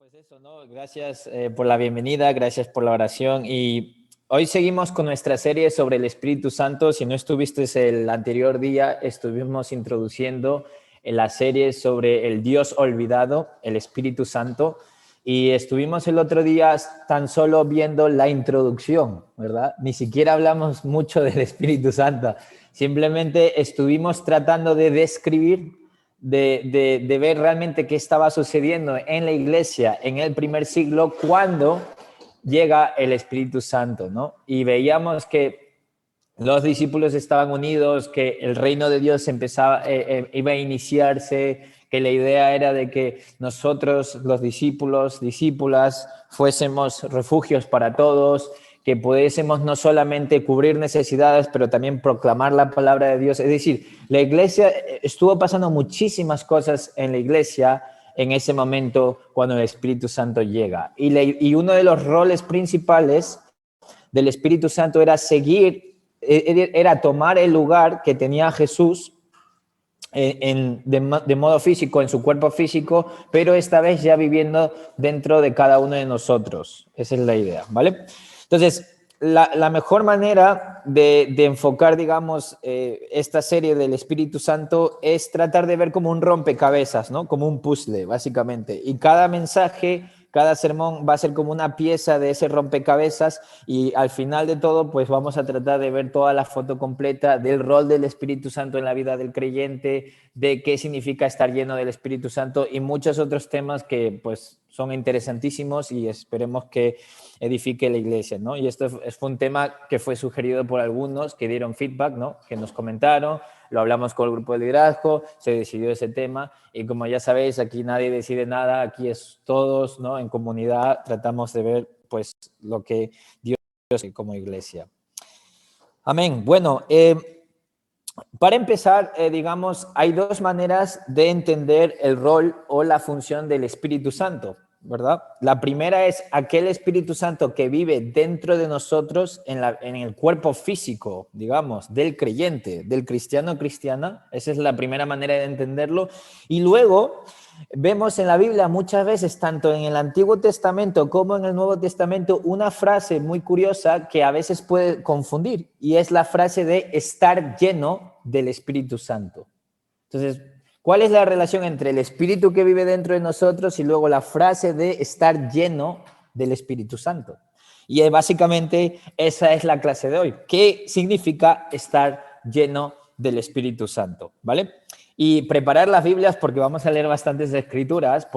Pues eso, ¿no? Gracias por la bienvenida, gracias por la oración. Y hoy seguimos con nuestra serie sobre el Espíritu Santo. Si no estuviste el anterior día, estuvimos introduciendo la serie sobre el Dios olvidado, el Espíritu Santo. Y estuvimos el otro día tan solo viendo la introducción, ¿verdad? Ni siquiera hablamos mucho del Espíritu Santo. Simplemente estuvimos tratando de describir de ver realmente qué estaba sucediendo en la iglesia en el primer siglo cuando llega el Espíritu Santo, ¿no? Y veíamos que los discípulos estaban unidos, que el reino de Dios iba a iniciarse, que la idea era de que nosotros, los discípulos, discípulas, fuésemos refugios para todos, que pudiésemos no solamente cubrir necesidades, pero también proclamar la palabra de Dios. Es decir, la iglesia estuvo pasando muchísimas cosas en la iglesia en ese momento cuando el Espíritu Santo llega. Y uno de los roles principales del Espíritu Santo era tomar el lugar que tenía Jesús de modo físico, en su cuerpo físico, pero esta vez ya viviendo dentro de cada uno de nosotros. Esa es la idea, ¿vale? Entonces, la mejor manera de enfocar, digamos, esta serie del Espíritu Santo es tratar de ver como un rompecabezas, ¿no? Como un puzzle, básicamente. Y cada mensaje, cada sermón va a ser como una pieza de ese rompecabezas y al final de todo, pues vamos a tratar de ver toda la foto completa del rol del Espíritu Santo en la vida del creyente, de qué significa estar lleno del Espíritu Santo y muchos otros temas que, pues, son interesantísimos y esperemos que edifique la iglesia, ¿no? Y esto fue un tema que fue sugerido por algunos que dieron feedback, ¿no? Que nos comentaron, lo hablamos con el grupo de liderazgo, se decidió ese tema y como ya sabéis, aquí nadie decide nada, aquí es todos, ¿no? En comunidad tratamos de ver, pues, lo que Dios hace como iglesia. Amén. Bueno, para empezar, digamos, hay dos maneras de entender el rol o la función del Espíritu Santo, ¿verdad? La primera es aquel Espíritu Santo que vive dentro de nosotros en el cuerpo físico, digamos, del creyente, del cristiano o cristiana. Esa es la primera manera de entenderlo. Y luego vemos en la Biblia muchas veces, tanto en el Antiguo Testamento como en el Nuevo Testamento, una frase muy curiosa que a veces puede confundir y es la frase de estar lleno del Espíritu Santo. Entonces, ¿cuál es la relación entre el Espíritu que vive dentro de nosotros y luego la frase de estar lleno del Espíritu Santo? Y básicamente esa es la clase de hoy. ¿Qué significa estar lleno del Espíritu Santo? ¿Vale? Y preparar las Biblias porque vamos a leer bastantes escrituras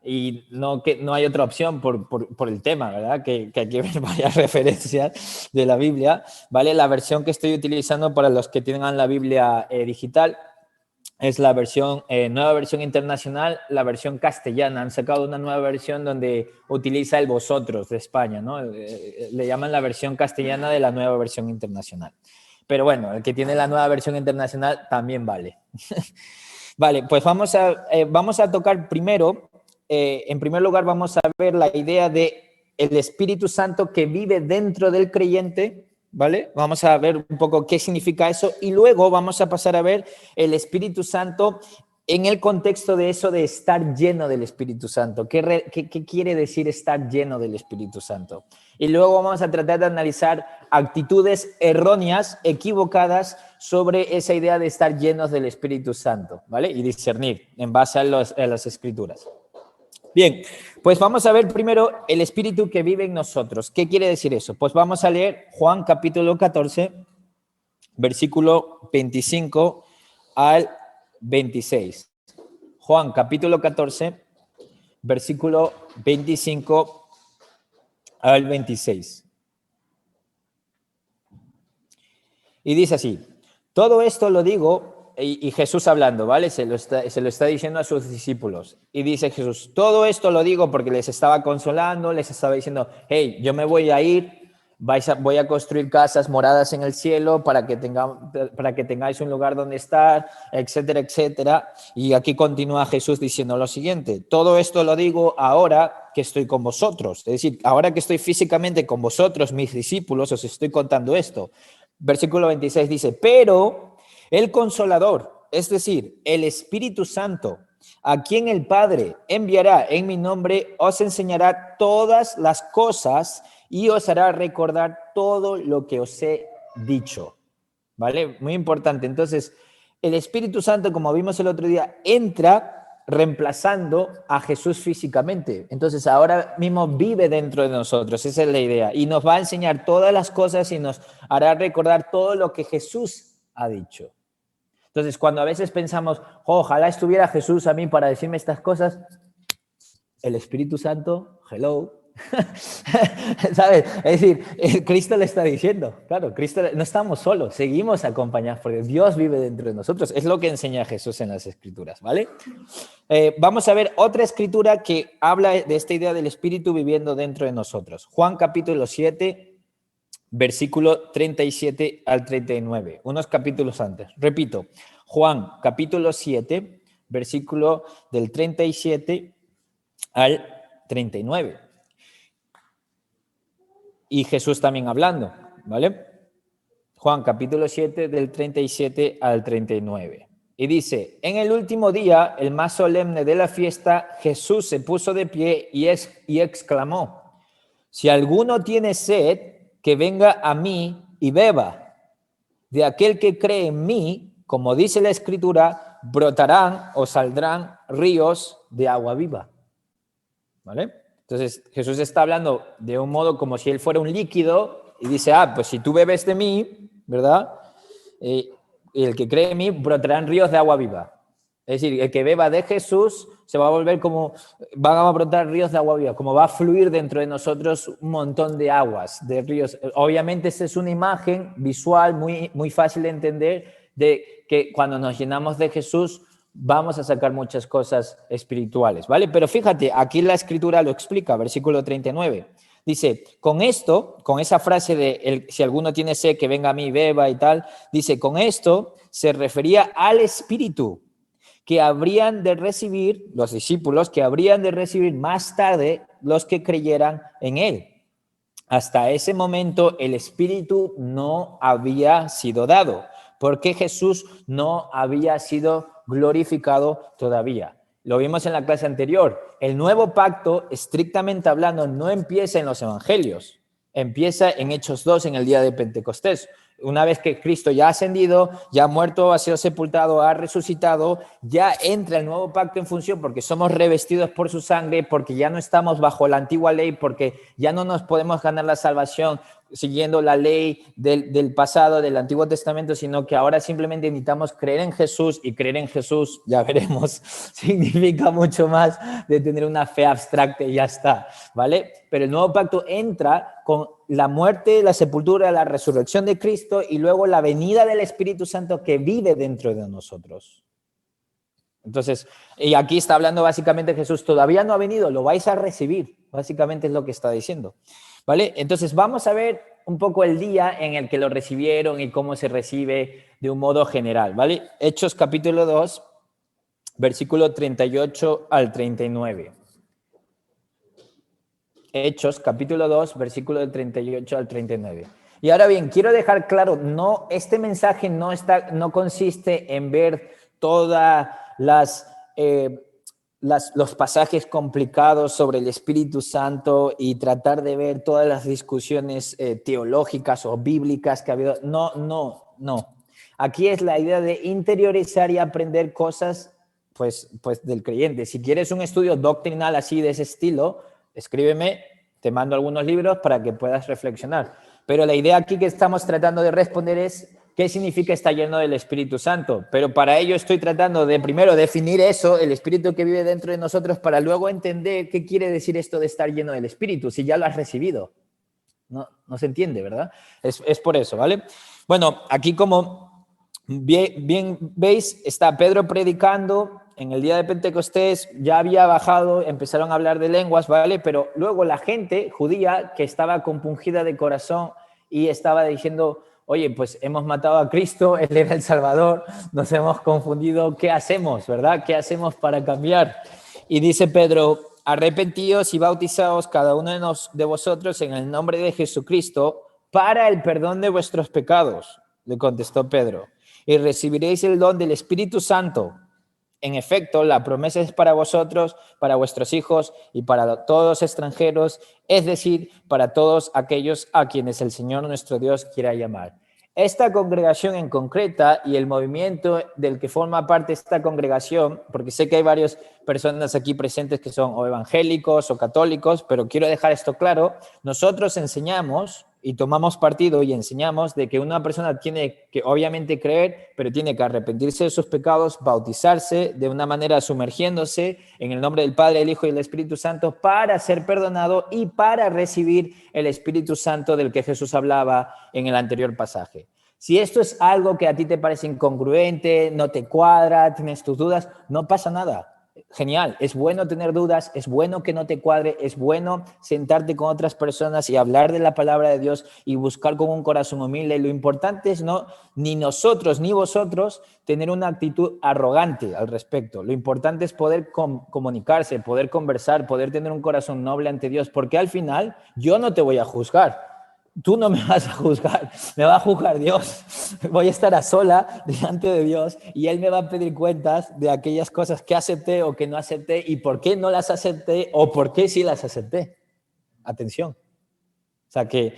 y no hay otra opción por el tema, ¿verdad? Que hay que ver varias referencias de la Biblia, ¿vale? La versión que estoy utilizando para los que tengan la Biblia digital es la nueva versión internacional, la versión castellana. Han sacado una nueva versión donde utiliza el vosotros de España, ¿no? Le llaman la versión castellana de la nueva versión internacional. Pero bueno, el que tiene la nueva versión internacional también vale. Vale, pues vamos a tocar primero, en primer lugar vamos a ver la idea de el Espíritu Santo que vive dentro del creyente, ¿vale? Vamos a ver un poco qué significa eso y luego vamos a pasar a ver el Espíritu Santo en el contexto de eso de estar lleno del Espíritu Santo. ¿Qué quiere decir estar lleno del Espíritu Santo? Y luego vamos a tratar de analizar actitudes erróneas, equivocadas sobre esa idea de estar llenos del Espíritu Santo, ¿vale? Y discernir en base a las Escrituras. Bien, pues vamos a ver primero el Espíritu que vive en nosotros. ¿Qué quiere decir eso? Pues vamos a leer Juan capítulo 14, versículo 25 al 26. Juan capítulo 14, versículo 25 al 26. Y dice así, todo esto lo digo, y Jesús hablando, ¿vale? Se lo está diciendo a sus discípulos. Y dice Jesús, todo esto lo digo porque les estaba consolando, les estaba diciendo, hey, yo me voy a ir, voy a construir casas, moradas en el cielo para que tengáis un lugar donde estar, etcétera, etcétera. Y aquí continúa Jesús diciendo lo siguiente, todo esto lo digo ahora que estoy con vosotros. Es decir, ahora que estoy físicamente con vosotros, mis discípulos, os estoy contando esto. Versículo 26 dice, pero el Consolador, es decir, el Espíritu Santo, a quien el Padre enviará en mi nombre, os enseñará todas las cosas y os hará recordar todo lo que os he dicho. ¿Vale? Muy importante. Entonces, el Espíritu Santo, como vimos el otro día, entra reemplazando a Jesús físicamente. Entonces, ahora mismo vive dentro de nosotros. Esa es la idea. Y nos va a enseñar todas las cosas y nos hará recordar todo lo que Jesús ha dicho. Entonces, cuando a veces pensamos, oh, ojalá estuviera Jesús a mí para decirme estas cosas, el Espíritu Santo, hello, ¿sabes? Es decir, Cristo le está diciendo, claro, Cristo, no estamos solos, seguimos acompañados porque Dios vive dentro de nosotros. Es lo que enseña Jesús en las Escrituras, ¿vale? Vamos a ver otra escritura que habla de esta idea del Espíritu viviendo dentro de nosotros. Juan capítulo 7, versículo 37 al 39, unos capítulos antes. Repito, Juan capítulo 7, versículo del 37 al 39. Y Jesús también hablando, ¿vale? Juan capítulo 7 del 37 al 39. Y dice, en el último día, el más solemne de la fiesta, Jesús se puso de pie y exclamó, si alguno tiene sed, que venga a mí y beba. De aquel que cree en mí, como dice la Escritura, brotarán o saldrán ríos de agua viva. ¿Vale? Entonces, Jesús está hablando de un modo como si él fuera un líquido y dice, pues si tú bebes de mí, ¿verdad? Y el que cree en mí, brotarán ríos de agua viva. Es decir, el que beba de Jesús se va a volver como, van a brotar ríos de agua viva, como va a fluir dentro de nosotros un montón de aguas, de ríos. Obviamente, esta es una imagen visual muy, muy fácil de entender de que cuando nos llenamos de Jesús, vamos a sacar muchas cosas espirituales, ¿vale? Pero fíjate, aquí la Escritura lo explica, versículo 39. Dice, con esto, con esa frase de si alguno tiene sed, que venga a mí y beba y tal, dice, con esto se refería al Espíritu que habrían de recibir, los discípulos, que habrían de recibir más tarde los que creyeran en él. Hasta ese momento el Espíritu no había sido dado, porque Jesús no había sido glorificado todavía. Lo vimos en la clase anterior. El nuevo pacto, estrictamente hablando, no empieza en los evangelios. Empieza en Hechos 2, en el día de Pentecostés. Una vez que Cristo ya ha ascendido, ya ha muerto, ha sido sepultado, ha resucitado, ya entra el nuevo pacto en función porque somos revestidos por su sangre, porque ya no estamos bajo la antigua ley, porque ya no nos podemos ganar la salvación siguiendo la ley del pasado, del Antiguo Testamento, sino que ahora simplemente necesitamos creer en Jesús, y creer en Jesús, ya veremos, significa mucho más de tener una fe abstracta y ya está, ¿vale? Pero el nuevo pacto entra con la muerte, la sepultura, la resurrección de Cristo y luego la venida del Espíritu Santo que vive dentro de nosotros. Entonces, y aquí está hablando básicamente Jesús, todavía no ha venido, lo vais a recibir, básicamente es lo que está diciendo, ¿vale? Entonces vamos a ver un poco el día en el que lo recibieron y cómo se recibe de un modo general, ¿vale? Hechos capítulo 2, versículo 38 al 39. Hechos capítulo 2, versículo del 38 al 39. Y ahora bien, quiero dejar claro, este mensaje no consiste en ver todas los pasajes complicados sobre el Espíritu Santo y tratar de ver todas las discusiones teológicas o bíblicas que ha habido. No. Aquí es la idea de interiorizar y aprender cosas pues del creyente. Si quieres un estudio doctrinal así de ese estilo, escríbeme, te mando algunos libros para que puedas reflexionar. Pero la idea aquí que estamos tratando de responder es ¿qué significa estar lleno del Espíritu Santo? Pero para ello estoy tratando de primero definir eso, el Espíritu que vive dentro de nosotros, para luego entender qué quiere decir esto de estar lleno del Espíritu, si ya lo has recibido. No se entiende, ¿verdad? Es por eso, ¿vale? Bueno, aquí como bien veis, está Pedro predicando. En el día de Pentecostés ya había bajado, empezaron a hablar de lenguas, ¿vale? Pero luego la gente judía que estaba compungida de corazón y estaba diciendo, oye, pues hemos matado a Cristo, Él era el Salvador, nos hemos confundido, ¿qué hacemos, verdad? ¿Qué hacemos para cambiar? Y dice Pedro, arrepentíos y bautizaos cada uno de vosotros en el nombre de Jesucristo para el perdón de vuestros pecados, le contestó Pedro, y recibiréis el don del Espíritu Santo, En efecto, la promesa es para vosotros, para vuestros hijos y para todos los extranjeros, es decir, para todos aquellos a quienes el Señor nuestro Dios quiera llamar. Esta congregación en concreta y el movimiento del que forma parte esta congregación, porque sé que hay varias personas aquí presentes que son o evangélicos o católicos, pero quiero dejar esto claro, nosotros enseñamos y tomamos partido y enseñamos de que una persona tiene que obviamente creer, pero tiene que arrepentirse de sus pecados, bautizarse de una manera sumergiéndose en el nombre del Padre, el Hijo y el Espíritu Santo para ser perdonado y para recibir el Espíritu Santo del que Jesús hablaba en el anterior pasaje. Si esto es algo que a ti te parece incongruente, no te cuadra, tienes tus dudas, no pasa nada. Genial, es bueno tener dudas, es bueno que no te cuadre, es bueno sentarte con otras personas y hablar de la palabra de Dios y buscar con un corazón humilde. Lo importante es no, ni nosotros ni vosotros tener una actitud arrogante al respecto. Lo importante es poder comunicarse, poder conversar, poder tener un corazón noble ante Dios, porque al final yo no te voy a juzgar. Tú no me vas a juzgar, me va a juzgar Dios. Voy a estar a sola delante de Dios y Él me va a pedir cuentas de aquellas cosas que acepté o que no acepté y por qué no las acepté o por qué sí las acepté. Atención. O sea que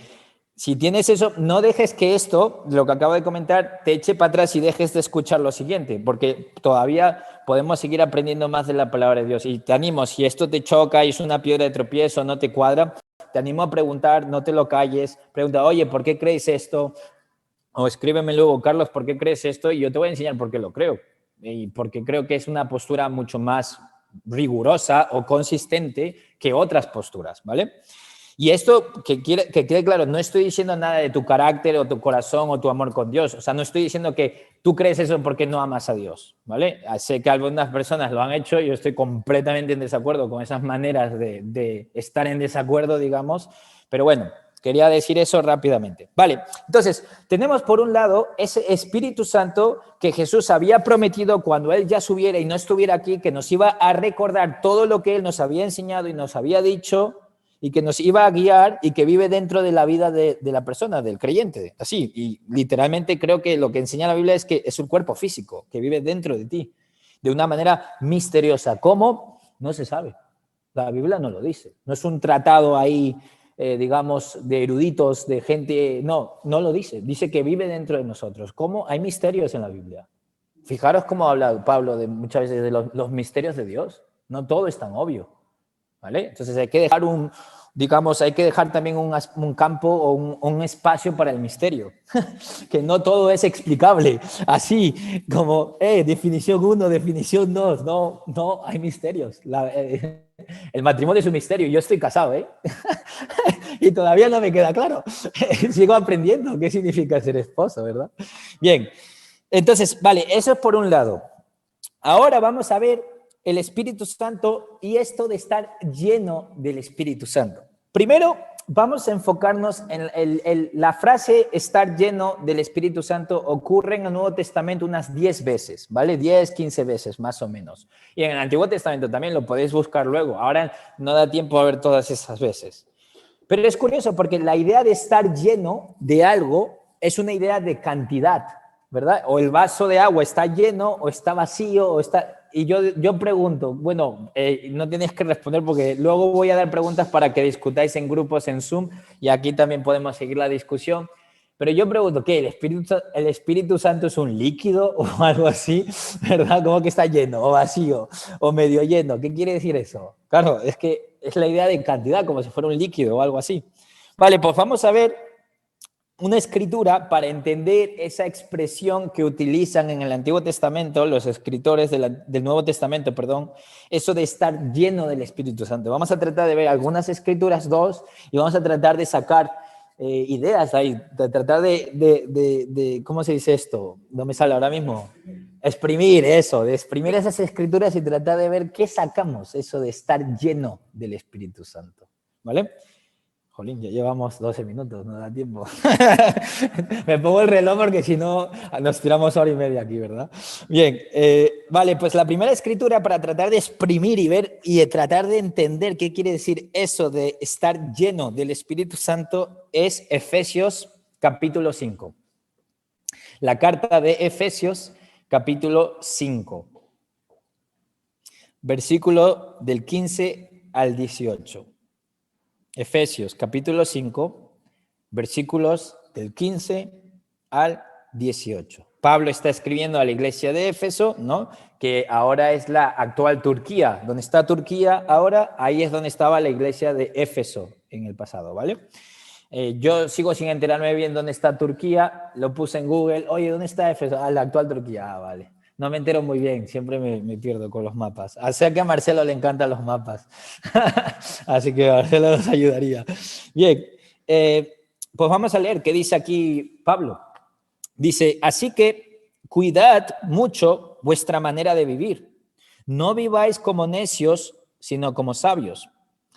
si tienes eso, no dejes que esto, lo que acabo de comentar, te eche para atrás y dejes de escuchar lo siguiente, porque todavía podemos seguir aprendiendo más de la palabra de Dios. Y te animo, si esto te choca y es una piedra de tropiezo, no te cuadra, te animo a preguntar, no te lo calles, pregunta, oye, ¿por qué crees esto? O escríbeme luego, Carlos, ¿por qué crees esto? Y yo te voy a enseñar por qué lo creo. Y porque creo que es una postura mucho más rigurosa o consistente que otras posturas, ¿vale? Y esto, que quede claro, no estoy diciendo nada de tu carácter o tu corazón o tu amor con Dios. O sea, no estoy diciendo que tú crees eso porque no amas a Dios, ¿vale? Sé que algunas personas lo han hecho y yo estoy completamente en desacuerdo con esas maneras de estar en desacuerdo, digamos. Pero bueno, quería decir eso rápidamente. Vale, entonces, tenemos por un lado ese Espíritu Santo que Jesús había prometido cuando Él ya subiera y no estuviera aquí, que nos iba a recordar todo lo que Él nos había enseñado y nos había dicho y que nos iba a guiar y que vive dentro de la vida de la persona, del creyente. Así, y literalmente creo que lo que enseña la Biblia es que es un cuerpo físico que vive dentro de ti, de una manera misteriosa. ¿Cómo? No se sabe. La Biblia no lo dice. No es un tratado ahí, digamos, de eruditos, de gente... No, no lo dice. Dice que vive dentro de nosotros. ¿Cómo? Hay misterios en la Biblia. Fijaros cómo habla Pablo muchas veces de los misterios de Dios. No todo es tan obvio. ¿Vale? Entonces hay que dejar digamos, hay que dejar también un campo o un espacio para el misterio, que no todo es explicable, así como, definición 1, definición 2, no, no, hay misterios. El matrimonio es un misterio, yo estoy casado, y todavía no me queda claro, sigo aprendiendo qué significa ser esposo, ¿verdad? Bien, entonces, vale, eso es por un lado. Ahora vamos a ver el Espíritu Santo y esto de estar lleno del Espíritu Santo. Primero, vamos a enfocarnos en la frase estar lleno del Espíritu Santo ocurre en el Nuevo Testamento unas 10 veces, ¿vale? 10, 15 veces más o menos. Y en el Antiguo Testamento también lo podéis buscar luego. Ahora no da tiempo a ver todas esas veces. Pero es curioso porque la idea de estar lleno de algo es una idea de cantidad, ¿verdad? O el vaso de agua está lleno o está vacío o está... Y yo pregunto, bueno, no tienes que responder porque luego voy a dar preguntas para que discutáis en grupos en Zoom y aquí también podemos seguir la discusión. Pero yo pregunto, ¿qué? ¿El Espíritu Santo es un líquido o algo así? ¿Verdad? ¿Cómo que está lleno o vacío o medio lleno? ¿Qué quiere decir eso? Claro, es que es la idea de cantidad, como si fuera un líquido o algo así. Vale, pues vamos a ver una escritura para entender esa expresión que utilizan en el Antiguo Testamento, los escritores del Nuevo Testamento, perdón, eso de estar lleno del Espíritu Santo. Vamos a tratar de ver algunas escrituras, dos, y vamos a tratar de sacar ideas ahí, de tratar de, ¿cómo se dice esto? No me sale ahora mismo. Exprimir eso, de exprimir esas escrituras y tratar de ver qué sacamos, eso de estar lleno del Espíritu Santo, ¿vale? Jolín, ya llevamos 12 minutos, no da tiempo. Me pongo el reloj porque si no nos tiramos hora y media aquí, ¿verdad? Bien, vale, pues la primera escritura para tratar de exprimir y ver y de tratar de entender qué quiere decir eso de estar lleno del Espíritu Santo es Efesios capítulo 5. La carta de Efesios capítulo 5. versículo del 15 al 18. Efesios capítulo 5, versículos del 15 al 18. Pablo está escribiendo a la iglesia de Éfeso, ¿no? Que ahora es la actual Turquía. Donde está Turquía ahora, ahí es donde estaba la iglesia de Éfeso en el pasado, ¿vale? Yo sigo sin enterarme bien dónde está Turquía, lo puse en Google, oye, ¿dónde está Éfeso? Ah, la actual Turquía, ah, vale. No me entero muy bien, siempre me pierdo con los mapas. O sea que a Marcelo le encantan los mapas, así que Marcelo nos ayudaría. Bien, pues vamos a leer qué dice aquí Pablo. Dice, así que cuidad mucho vuestra manera de vivir. No viváis como necios, sino como sabios,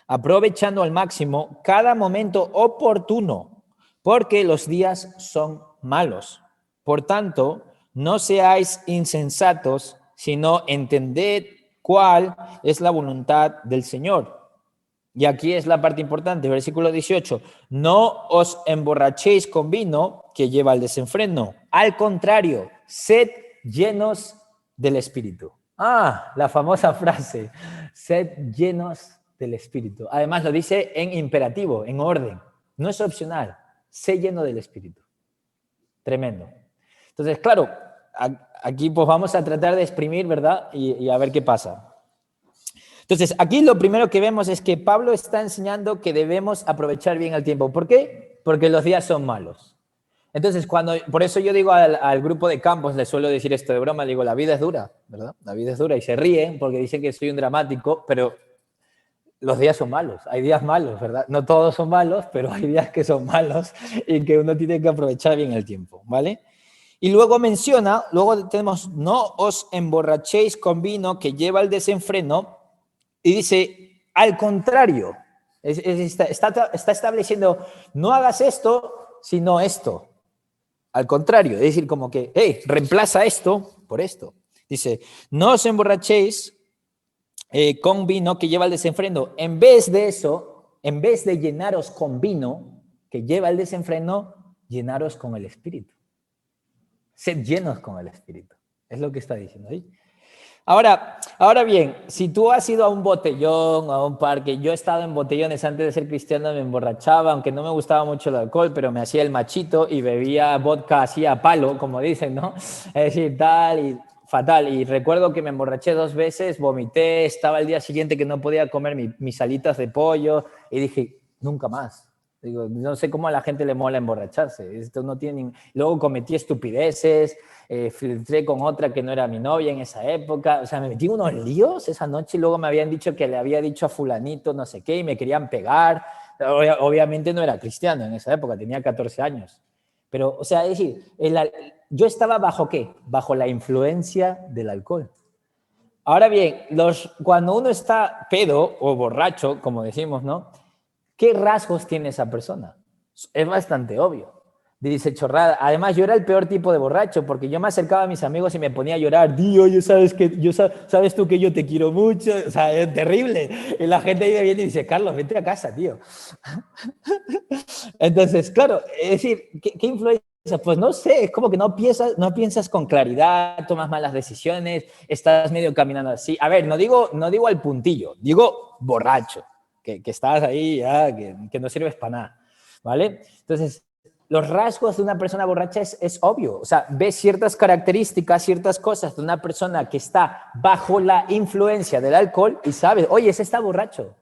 aprovechando al máximo cada momento oportuno, porque los días son malos. Por tanto, no seáis insensatos, sino entended cuál es la voluntad del Señor. Y aquí es la parte importante, versículo 18. No os emborrachéis con vino que lleva al desenfreno. Al contrario, sed llenos del Espíritu. Ah, la famosa frase, sed llenos del Espíritu. Además lo dice en imperativo, en orden. No es opcional, sed lleno del Espíritu. Tremendo. Entonces, claro, aquí pues vamos a tratar de exprimir, ¿verdad? Y a ver qué pasa. Entonces, aquí lo primero que vemos es que Pablo está enseñando que debemos aprovechar bien el tiempo. ¿Por qué? Porque los días son malos. Entonces, por eso yo digo al grupo de campos, les suelo decir esto de broma, digo, la vida es dura, ¿verdad? La vida es dura y se ríen porque dicen que soy un dramático, pero los días son malos, hay días malos, ¿verdad? No todos son malos, pero hay días que son malos y que uno tiene que aprovechar bien el tiempo, ¿vale? Y luego menciona, luego tenemos, no os emborrachéis con vino que lleva al desenfreno, y dice, al contrario, está estableciendo, no hagas esto, sino esto. Al contrario, es decir, como que, hey, reemplaza esto por esto. Dice, no os emborrachéis con vino que lleva al desenfreno. En vez de eso, en vez de llenaros con vino que lleva al desenfreno, llenaros con el Espíritu. Sed llenos con el Espíritu. Es lo que está diciendo ahí. Ahora bien, si tú has ido a un botellón, a un parque, yo he estado en botellones antes de ser cristiano, me emborrachaba, aunque no me gustaba mucho el alcohol, pero me hacía el machito y bebía vodka así a palo, como dicen, ¿no? Es decir, tal y fatal. Y recuerdo que me emborraché 2 veces, vomité, estaba el día siguiente que no podía comer mis alitas de pollo y dije, nunca más. Digo, no sé cómo a la gente le mola emborracharse. Esto no tiene... Luego cometí estupideces, filtré con otra que no era mi novia en esa época. O sea, me metí en unos líos esa noche y luego me habían dicho que le había dicho a fulanito no sé qué y me querían pegar. Obviamente no era cristiano en esa época, tenía 14 años. Pero, o sea, es decir, yo estaba bajo ¿qué? Bajo la influencia del alcohol. Ahora bien, cuando uno está pedo o borracho, como decimos, ¿no? ¿Qué rasgos tiene esa persona? Es bastante obvio. Dice chorrada. Además, yo era el peor tipo de borracho porque yo me acercaba a mis amigos y me ponía a llorar. Tío, sabes tú que yo te quiero mucho. O sea, es terrible. Y la gente ahí viene y dice, Carlos, vete a casa, tío. Entonces, claro, es decir, ¿qué influencia? Pues no sé, es como que no piensas con claridad, tomas malas decisiones, estás medio caminando así. A ver, no digo al puntillo, digo borracho. Que estás ahí ya, que no sirves para nada, ¿vale? Entonces, los rasgos de una persona borracha es obvio. O sea, ves ciertas características, ciertas cosas de una persona que está bajo la influencia del alcohol y sabes, oye, ese está borracho.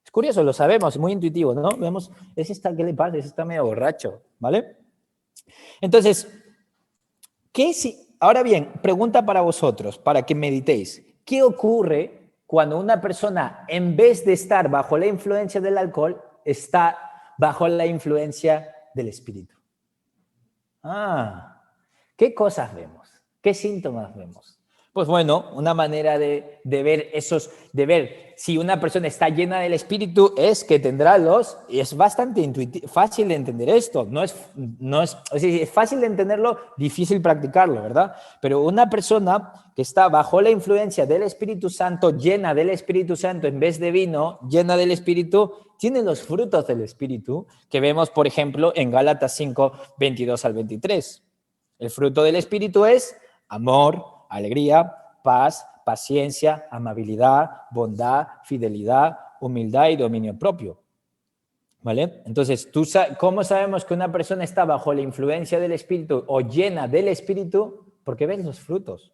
Es curioso, lo sabemos, muy intuitivo, ¿no? Vemos, ¿qué le pasa? Ese está medio borracho, ¿vale? Entonces, ahora bien, pregunta para vosotros, para que meditéis. ¿Qué ocurre cuando una persona, en vez de estar bajo la influencia del alcohol, está bajo la influencia del espíritu? ¿Qué cosas vemos? ¿Qué síntomas vemos? Pues bueno, una manera de ver si una persona está llena del espíritu es que tendrá y es bastante fácil de entender esto, es fácil de entenderlo, difícil practicarlo, ¿verdad? Pero una persona que está bajo la influencia del Espíritu Santo, llena del Espíritu Santo en vez de vino, llena del Espíritu, tiene los frutos del Espíritu que vemos, por ejemplo, en Gálatas 5, 22 al 23. El fruto del Espíritu es amor, alegría, paz, paciencia, amabilidad, bondad, fidelidad, humildad y dominio propio. ¿Vale? Entonces, ¿cómo sabemos que una persona está bajo la influencia del Espíritu o llena del Espíritu? Porque ves los frutos.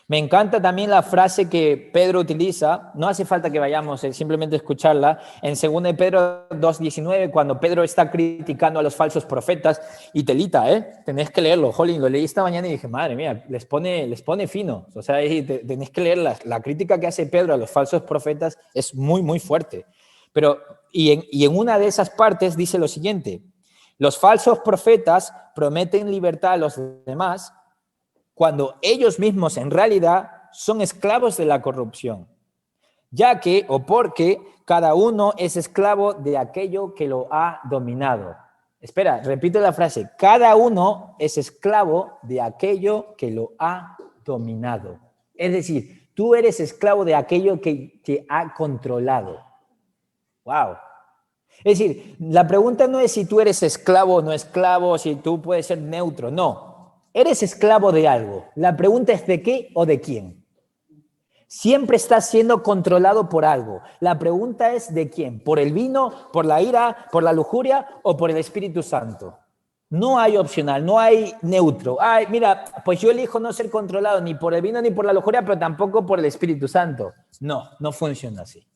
Me encanta también la frase que Pedro utiliza, no hace falta que vayamos, simplemente escucharla, en 2 de Pedro 2:19, cuando Pedro está criticando a los falsos profetas, y telita, tenés que leerlo, jolín, lo leí esta mañana y dije, madre mía, les pone fino, o sea, tenés que leer la crítica que hace Pedro a los falsos profetas es muy, muy fuerte. Pero, y en una de esas partes dice lo siguiente, los falsos profetas prometen libertad a los demás, cuando ellos mismos en realidad son esclavos de la corrupción, ya que o porque cada uno es esclavo de aquello que lo ha dominado. Espera, repito la frase, cada uno es esclavo de aquello que lo ha dominado. Es decir, tú eres esclavo de aquello que te ha controlado. ¡Wow! Es decir, la pregunta no es si tú eres esclavo o no esclavo, si tú puedes ser neutro, no. Eres esclavo de algo. La pregunta es ¿de qué o de quién? Siempre estás siendo controlado por algo. La pregunta es ¿de quién? ¿Por el vino, por la ira, por la lujuria o por el Espíritu Santo? No hay opcional, no hay neutro. Ay, mira, pues yo elijo no ser controlado ni por el vino ni por la lujuria, pero tampoco por el Espíritu Santo. No, no funciona así.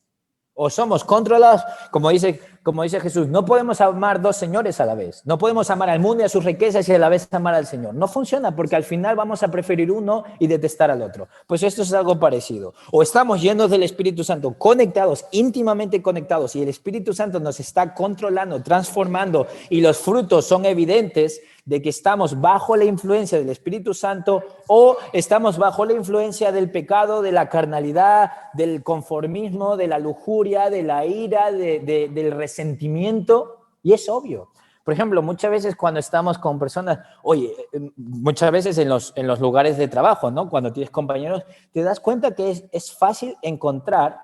O somos controlados, como dice Jesús, no podemos amar dos señores a la vez. No podemos amar al mundo y a sus riquezas y a la vez amar al Señor. No funciona porque al final vamos a preferir uno y detestar al otro. Pues esto es algo parecido. O estamos llenos del Espíritu Santo, conectados, íntimamente conectados, y el Espíritu Santo nos está controlando, transformando, y los frutos son evidentes de que estamos bajo la influencia del Espíritu Santo o estamos bajo la influencia del pecado, de la carnalidad, del conformismo, de la lujuria, de la ira, del resentimiento, y es obvio. Por ejemplo, muchas veces cuando estamos con personas, oye, muchas veces en los lugares de trabajo, ¿no? Cuando tienes compañeros, te das cuenta que es fácil encontrar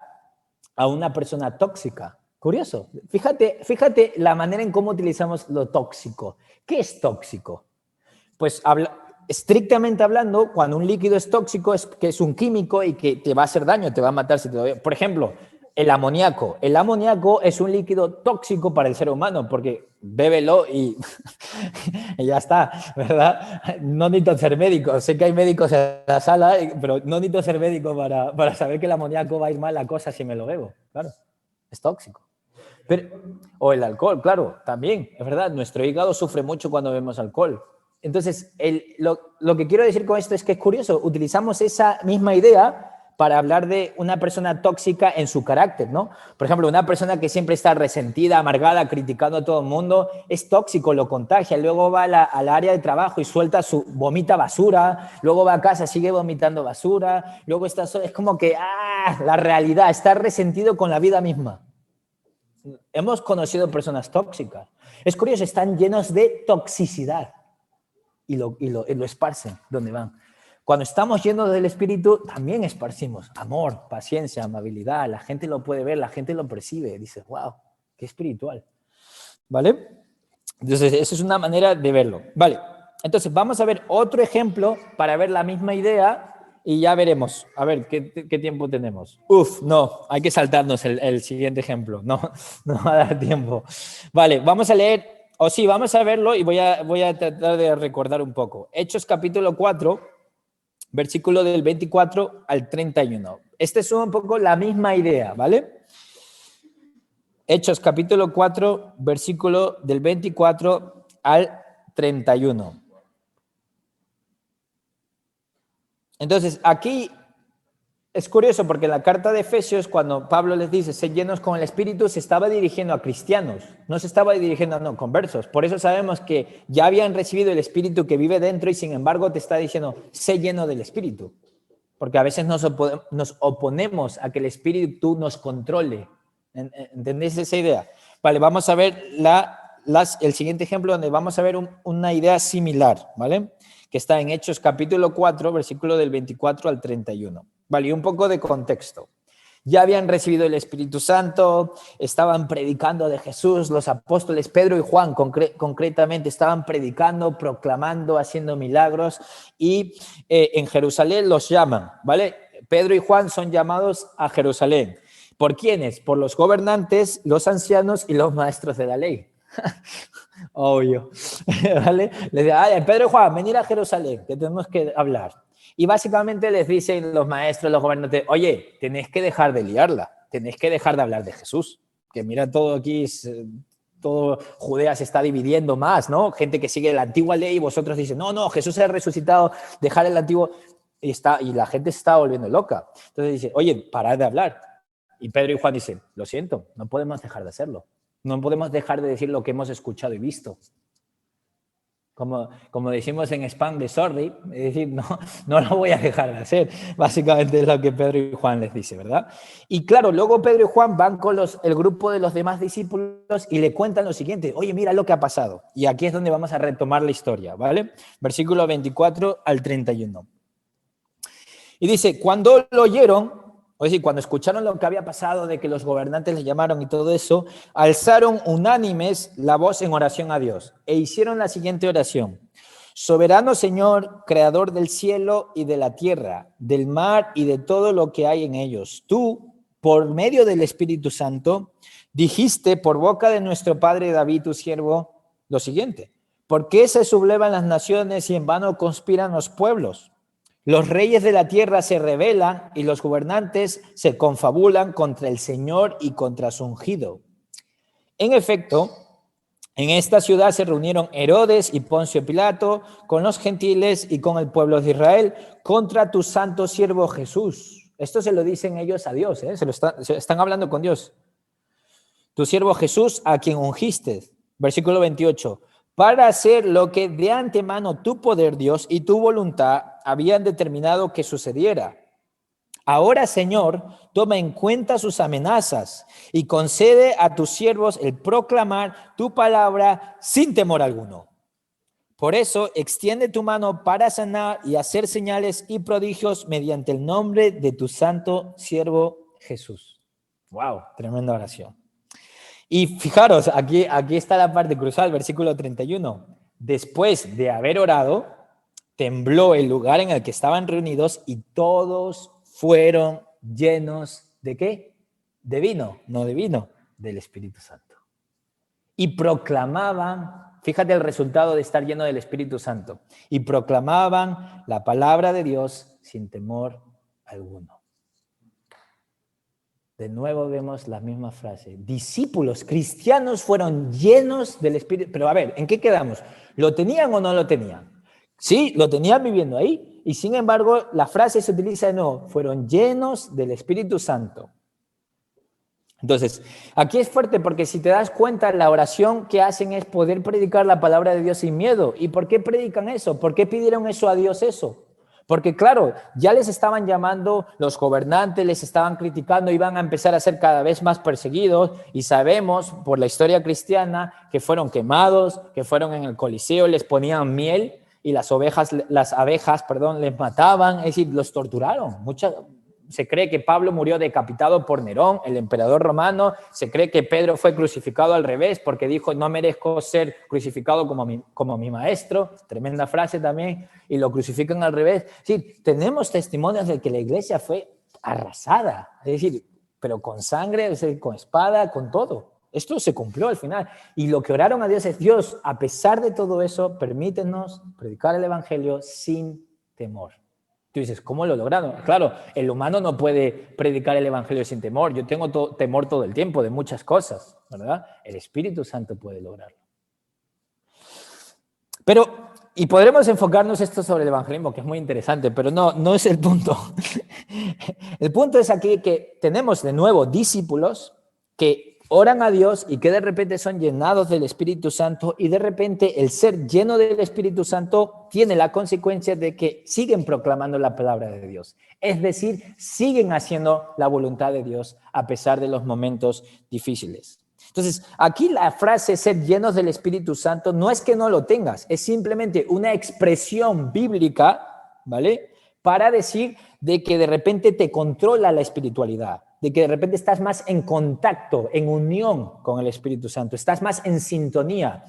a una persona tóxica. Curioso. Fíjate la manera en cómo utilizamos lo tóxico. ¿Qué es tóxico? Pues estrictamente hablando, cuando un líquido es tóxico es que es un químico y que te va a hacer daño, te va a matar si te lo... Por ejemplo, el amoníaco. El amoníaco es un líquido tóxico para el ser humano porque bébelo y ya está, ¿verdad? No necesito ser médico. Sé que hay médicos en la sala, pero no necesito ser médico para saber que el amoníaco va a ir mal la cosa si me lo bebo. Claro, es tóxico. O el alcohol, claro, también, es verdad, nuestro hígado sufre mucho cuando bebemos alcohol. Entonces, lo que quiero decir con esto es que es curioso, utilizamos esa misma idea para hablar de una persona tóxica en su carácter, ¿no? Por ejemplo, una persona que siempre está resentida, amargada, criticando a todo el mundo, es tóxico, lo contagia, luego va al área de trabajo y vomita basura, luego va a casa, sigue vomitando basura, luego es como que, la realidad, está resentido con la vida misma. Hemos conocido personas tóxicas. Es curioso, están llenos de toxicidad y lo esparcen donde van. Cuando estamos llenos del Espíritu, también esparcimos amor, paciencia, amabilidad. La gente lo puede ver, la gente lo percibe. Dices, wow, qué espiritual. ¿Vale? Entonces, esa es una manera de verlo. Vale, entonces vamos a ver otro ejemplo para ver la misma idea y ya veremos. A ver, ¿qué tiempo tenemos? No, hay que saltarnos el siguiente ejemplo. No va a dar tiempo. Vale, vamos a leer, vamos a verlo y voy a tratar de recordar un poco. Hechos capítulo 4, versículo del 24 al 31. Esta es un poco la misma idea, ¿vale? Hechos capítulo 4, versículo del 24 al 31. Entonces, aquí es curioso porque en la carta de Efesios, cuando Pablo les dice, sed llenos con el Espíritu, se estaba dirigiendo a cristianos, no se estaba dirigiendo a no conversos. Por eso sabemos que ya habían recibido el Espíritu que vive dentro y sin embargo te está diciendo, sé lleno del Espíritu. Porque a veces nos oponemos a que el Espíritu nos controle. ¿Entendéis esa idea? Vale, vamos a ver el siguiente ejemplo donde vamos a ver una idea similar, ¿vale? Que está en Hechos capítulo 4, versículo del 24 al 31. Vale, y un poco de contexto. ya habían recibido el Espíritu Santo, estaban predicando de Jesús, los apóstoles Pedro y Juan concretamente estaban predicando, proclamando, haciendo milagros y en Jerusalén los llaman, ¿vale? Pedro y Juan son llamados a Jerusalén. ¿Por quiénes? Por los gobernantes, los ancianos y los maestros de la ley. Obvio, ¿vale? Les dicen, Pedro y Juan, venid a Jerusalén, que tenemos que hablar. Y básicamente les dicen los maestros, los gobernantes, oye, tenéis que dejar de liarla, tenéis que dejar de hablar de Jesús, que mira todo aquí, todo Judea se está dividiendo más, ¿no? Gente que sigue la antigua ley y vosotros dicen, no, Jesús se ha resucitado, dejar el antiguo, y la gente se está volviendo loca. Entonces dice, oye, parad de hablar. Y Pedro y Juan dicen, lo siento, no podemos dejar de hacerlo. No podemos dejar de decir lo que hemos escuchado y visto. Como decimos en Spam de sorry, es decir, no lo voy a dejar de hacer. Básicamente es lo que Pedro y Juan les dice, ¿verdad? Y claro, luego Pedro y Juan van con el grupo de los demás discípulos y le cuentan lo siguiente. Oye, mira lo que ha pasado. Y aquí es donde vamos a retomar la historia, ¿vale? Versículo 24 al 31. Y dice, cuando lo oyeron, es decir, cuando escucharon lo que había pasado, de que los gobernantes les llamaron y todo eso, alzaron unánimes la voz en oración a Dios e hicieron la siguiente oración. Soberano Señor, creador del cielo y de la tierra, del mar y de todo lo que hay en ellos. Tú, por medio del Espíritu Santo, dijiste por boca de nuestro padre David, tu siervo, lo siguiente. ¿Por qué se sublevan las naciones y en vano conspiran los pueblos? Los reyes de la tierra se rebelan y los gobernantes se confabulan contra el Señor y contra su ungido. En efecto, en esta ciudad se reunieron Herodes y Poncio Pilato con los gentiles y con el pueblo de Israel contra tu santo siervo Jesús. Esto se lo dicen ellos a Dios, ¿eh? Se están hablando con Dios. Tu siervo Jesús, a quien ungiste. Versículo 28. Para hacer lo que de antemano tu poder, Dios, y tu voluntad habían determinado que sucediera. Ahora, Señor, toma en cuenta sus amenazas y concede a tus siervos el proclamar tu palabra sin temor alguno. Por eso, extiende tu mano para sanar y hacer señales y prodigios mediante el nombre de tu santo siervo Jesús. ¡Wow! Tremenda oración. Y fijaros, aquí está la parte crucial, versículo 31. Después de haber orado, tembló el lugar en el que estaban reunidos y todos fueron llenos ¿de qué? De vino, no de vino, del Espíritu Santo. Y proclamaban, fíjate el resultado de estar lleno del Espíritu Santo, y proclamaban la palabra de Dios sin temor alguno. De nuevo vemos la misma frase. Discípulos cristianos fueron llenos del Espíritu. Pero a ver, ¿en qué quedamos? ¿Lo tenían o no lo tenían? Sí, lo tenían viviendo ahí. Y sin embargo, la frase se utiliza de nuevo. Fueron llenos del Espíritu Santo. Entonces, aquí es fuerte porque si te das cuenta, la oración que hacen es poder predicar la palabra de Dios sin miedo. ¿Y por qué predican eso? ¿Por qué pidieron eso a Dios eso? Porque claro, ya les estaban llamando, los gobernantes les estaban criticando, iban a empezar a ser cada vez más perseguidos y sabemos por la historia cristiana que fueron quemados, que fueron en el Coliseo, les ponían miel y las abejas, les mataban, es decir, los torturaron. Se cree que Pablo murió decapitado por Nerón, el emperador romano. Se cree que Pedro fue crucificado al revés porque dijo, no merezco ser crucificado como mi maestro. Tremenda frase también. Y lo crucifican al revés. Sí, tenemos testimonios de que la iglesia fue arrasada. Es decir, pero con sangre, es decir, con espada, con todo. Esto se cumplió al final. Y lo que oraron a Dios es, Dios, a pesar de todo eso, permítenos predicar el evangelio sin temor. Tú dices, ¿cómo lo lograron? Claro, el humano no puede predicar el evangelio sin temor. Yo tengo temor todo el tiempo de muchas cosas, ¿verdad? El Espíritu Santo puede lograrlo. Pero, y podremos enfocarnos esto sobre el evangelismo, que es muy interesante, pero no es el punto. El punto es aquí que tenemos de nuevo discípulos que oran a Dios y que de repente son llenados del Espíritu Santo y de repente el ser lleno del Espíritu Santo tiene la consecuencia de que siguen proclamando la palabra de Dios. Es decir, siguen haciendo la voluntad de Dios a pesar de los momentos difíciles. Entonces, aquí la frase ser llenos del Espíritu Santo no es que no lo tengas, es simplemente una expresión bíblica, ¿vale? Para decir de que de repente te controla la espiritualidad. de que de repente estás más en contacto, en unión con el Espíritu Santo, estás más en sintonía.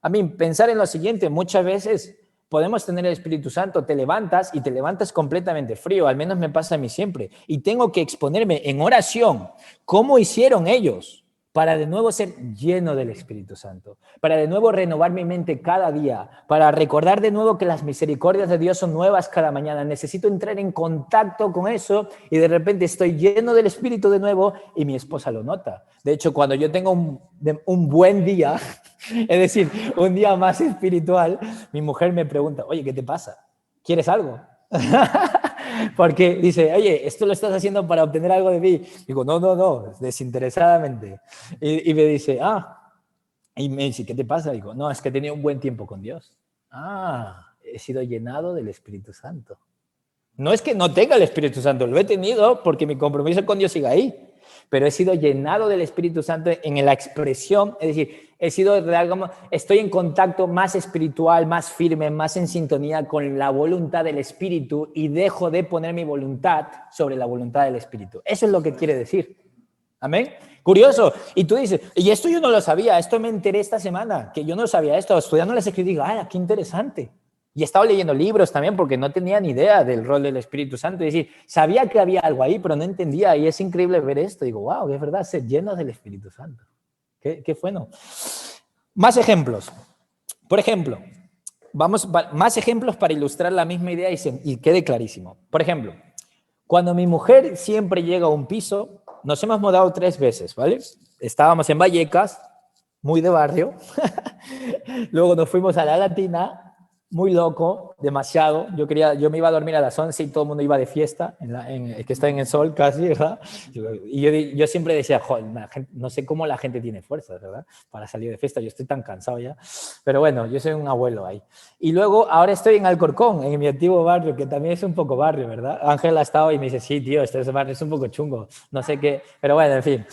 A mí, pensar en lo siguiente, muchas veces podemos tener el Espíritu Santo, te levantas y te levantas completamente frío, al menos me pasa a mí siempre, y tengo que exponerme en oración cómo hicieron ellos para de nuevo ser lleno del Espíritu Santo, para de nuevo renovar mi mente cada día, para recordar de nuevo que las misericordias de Dios son nuevas cada mañana. Necesito entrar en contacto con eso y de repente estoy lleno del Espíritu de nuevo y mi esposa lo nota. De hecho, cuando yo tengo un buen día, es decir, un día más espiritual, mi mujer me pregunta, oye, ¿qué te pasa? ¿Quieres algo? Porque dice, oye, esto lo estás haciendo para obtener algo de mí. Digo, no, desinteresadamente. Y me dice, y me dice, ¿qué te pasa? Digo, no, es que he tenido un buen tiempo con Dios. He sido llenado del Espíritu Santo. No es que no tenga el Espíritu Santo, lo he tenido porque mi compromiso con Dios sigue ahí. Pero he sido llenado del Espíritu Santo en la expresión, es decir, estoy en contacto más espiritual, más firme, más en sintonía con la voluntad del Espíritu y dejo de poner mi voluntad sobre la voluntad del Espíritu. Eso es lo que quiere decir. Amén. Curioso. Y tú dices, y esto yo no lo sabía, esto me enteré esta semana, que yo no sabía esto, estudiando las escrituras, digo, qué interesante. Y he estado leyendo libros también porque no tenía ni idea del rol del Espíritu Santo. Es decir, sabía que había algo ahí, pero no entendía. Y es increíble ver esto. Digo, wow, es verdad, ser llenos del Espíritu Santo. Qué bueno. Más ejemplos. Por ejemplo, más ejemplos para ilustrar la misma idea y quede clarísimo. Por ejemplo, cuando mi mujer siempre llega a un piso, nos hemos mudado 3 veces, ¿vale? Estábamos en Vallecas, muy de barrio. Luego nos fuimos a la Latina, muy loco, demasiado. Yo me iba a dormir a las 11 y todo el mundo iba de fiesta, que está en el sol casi, ¿verdad? Y yo siempre decía, joder, no sé cómo la gente tiene fuerzas, ¿verdad? Para salir de fiesta, yo estoy tan cansado ya. Pero bueno, yo soy un abuelo ahí. Y luego, ahora estoy en Alcorcón, en mi antiguo barrio, que también es un poco barrio, ¿verdad? Ángel ha estado y me dice, sí, tío, este barrio es un poco chungo, no sé qué, pero bueno, en fin.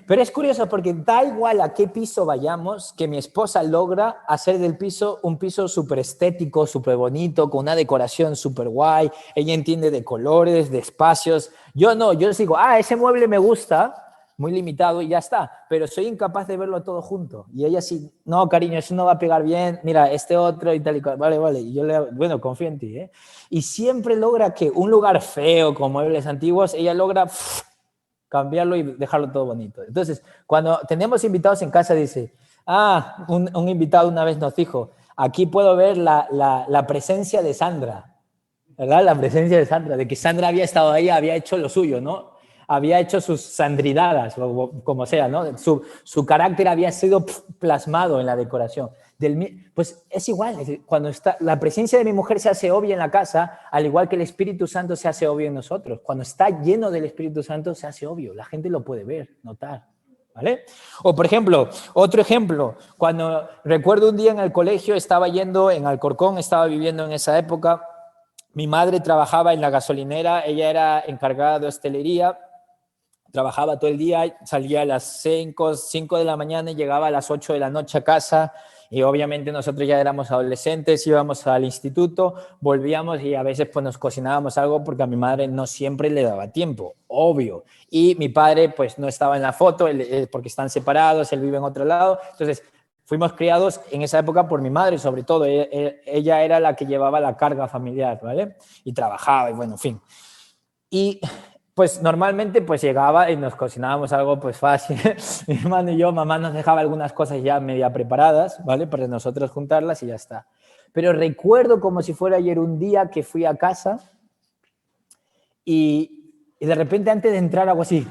Pero es curioso porque da igual a qué piso vayamos, que mi esposa logra hacer del piso un piso súper estético, súper bonito, con una decoración súper guay. Ella entiende de colores, de espacios. Yo no, yo les digo, ese mueble me gusta, muy limitado y ya está, pero soy incapaz de verlo todo junto. Y ella sí, no, cariño, eso no va a pegar bien, mira, este otro y tal y cual. Vale. Y yo bueno, confío en ti, ¿eh? Y siempre logra que un lugar feo con muebles antiguos, ella logra cambiarlo y dejarlo todo bonito. Entonces, cuando tenemos invitados en casa, dice, un invitado una vez nos dijo, aquí puedo ver la presencia de Sandra, ¿verdad? La presencia de Sandra, de que Sandra había estado ahí, había hecho lo suyo, ¿no? Había hecho sus sandridadas, o como sea, ¿no? Su carácter había sido plasmado en la decoración. Pues es igual, cuando la presencia de mi mujer se hace obvia en la casa, al igual que el Espíritu Santo se hace obvio en nosotros. Cuando está lleno del Espíritu Santo se hace obvio, la gente lo puede ver, notar, ¿vale? O por ejemplo, otro ejemplo, cuando recuerdo un día en el colegio, estaba yendo en Alcorcón, estaba viviendo en esa época, mi madre trabajaba en la gasolinera, ella era encargada de hostelería, trabajaba todo el día, salía a las 5 de la mañana y llegaba a las 8 de la noche a casa. Y obviamente nosotros ya éramos adolescentes, íbamos al instituto, volvíamos y a veces pues nos cocinábamos algo porque a mi madre no siempre le daba tiempo, obvio. Y mi padre pues no estaba en la foto porque están separados, él vive en otro lado. Entonces fuimos criados en esa época por mi madre, sobre todo. Ella era la que llevaba la carga familiar, ¿vale? Y trabajaba y bueno, en fin. Y pues normalmente pues llegaba y nos cocinábamos algo pues fácil. Mi hermano y yo, mamá nos dejaba algunas cosas ya media preparadas, ¿vale? Para nosotros juntarlas y ya está. Pero recuerdo como si fuera ayer un día que fui a casa y de repente antes de entrar algo así.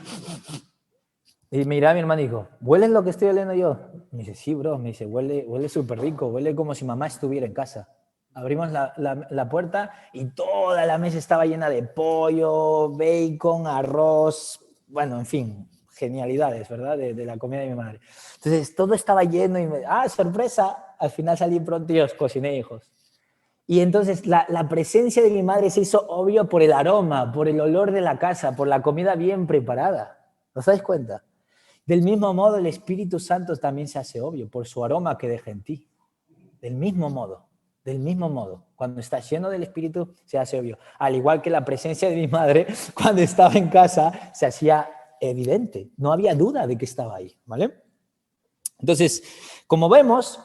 Y mira a mi hermano y dijo, ¿hueles lo que estoy oliendo yo? Y me dice, sí, bro. Me dice, huele súper rico, huele como si mamá estuviera en casa. Abrimos la puerta y toda la mesa estaba llena de pollo, bacon, arroz, bueno, en fin, genialidades, ¿verdad? De la comida de mi madre. Entonces, todo estaba lleno y sorpresa, al final salí pronto y os cociné, hijos. Y entonces la presencia de mi madre se hizo obvio por el aroma, por el olor de la casa, por la comida bien preparada. ¿Os dais cuenta? Del mismo modo, el Espíritu Santo también se hace obvio por su aroma que deja en ti. Del mismo modo. Del mismo modo, cuando estás lleno del Espíritu, se hace obvio. Al igual que la presencia de mi madre, cuando estaba en casa, se hacía evidente. No había duda de que estaba ahí, ¿vale? Entonces, como vemos,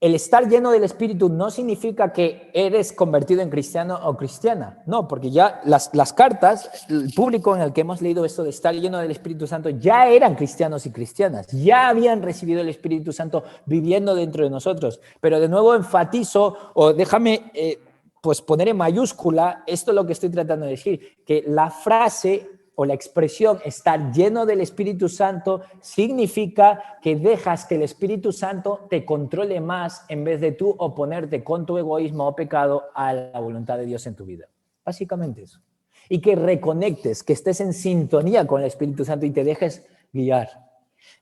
el estar lleno del Espíritu no significa que eres convertido en cristiano o cristiana. No, porque ya las cartas, el público en el que hemos leído esto de estar lleno del Espíritu Santo, ya eran cristianos y cristianas. Ya habían recibido el Espíritu Santo viviendo dentro de nosotros. Pero de nuevo enfatizo, o déjame pues poner en mayúscula, esto es lo que estoy tratando de decir, que la frase o la expresión estar lleno del Espíritu Santo significa que dejas que el Espíritu Santo te controle más en vez de tú oponerte con tu egoísmo o pecado a la voluntad de Dios en tu vida. Básicamente eso. Y que reconectes, que estés en sintonía con el Espíritu Santo y te dejes guiar.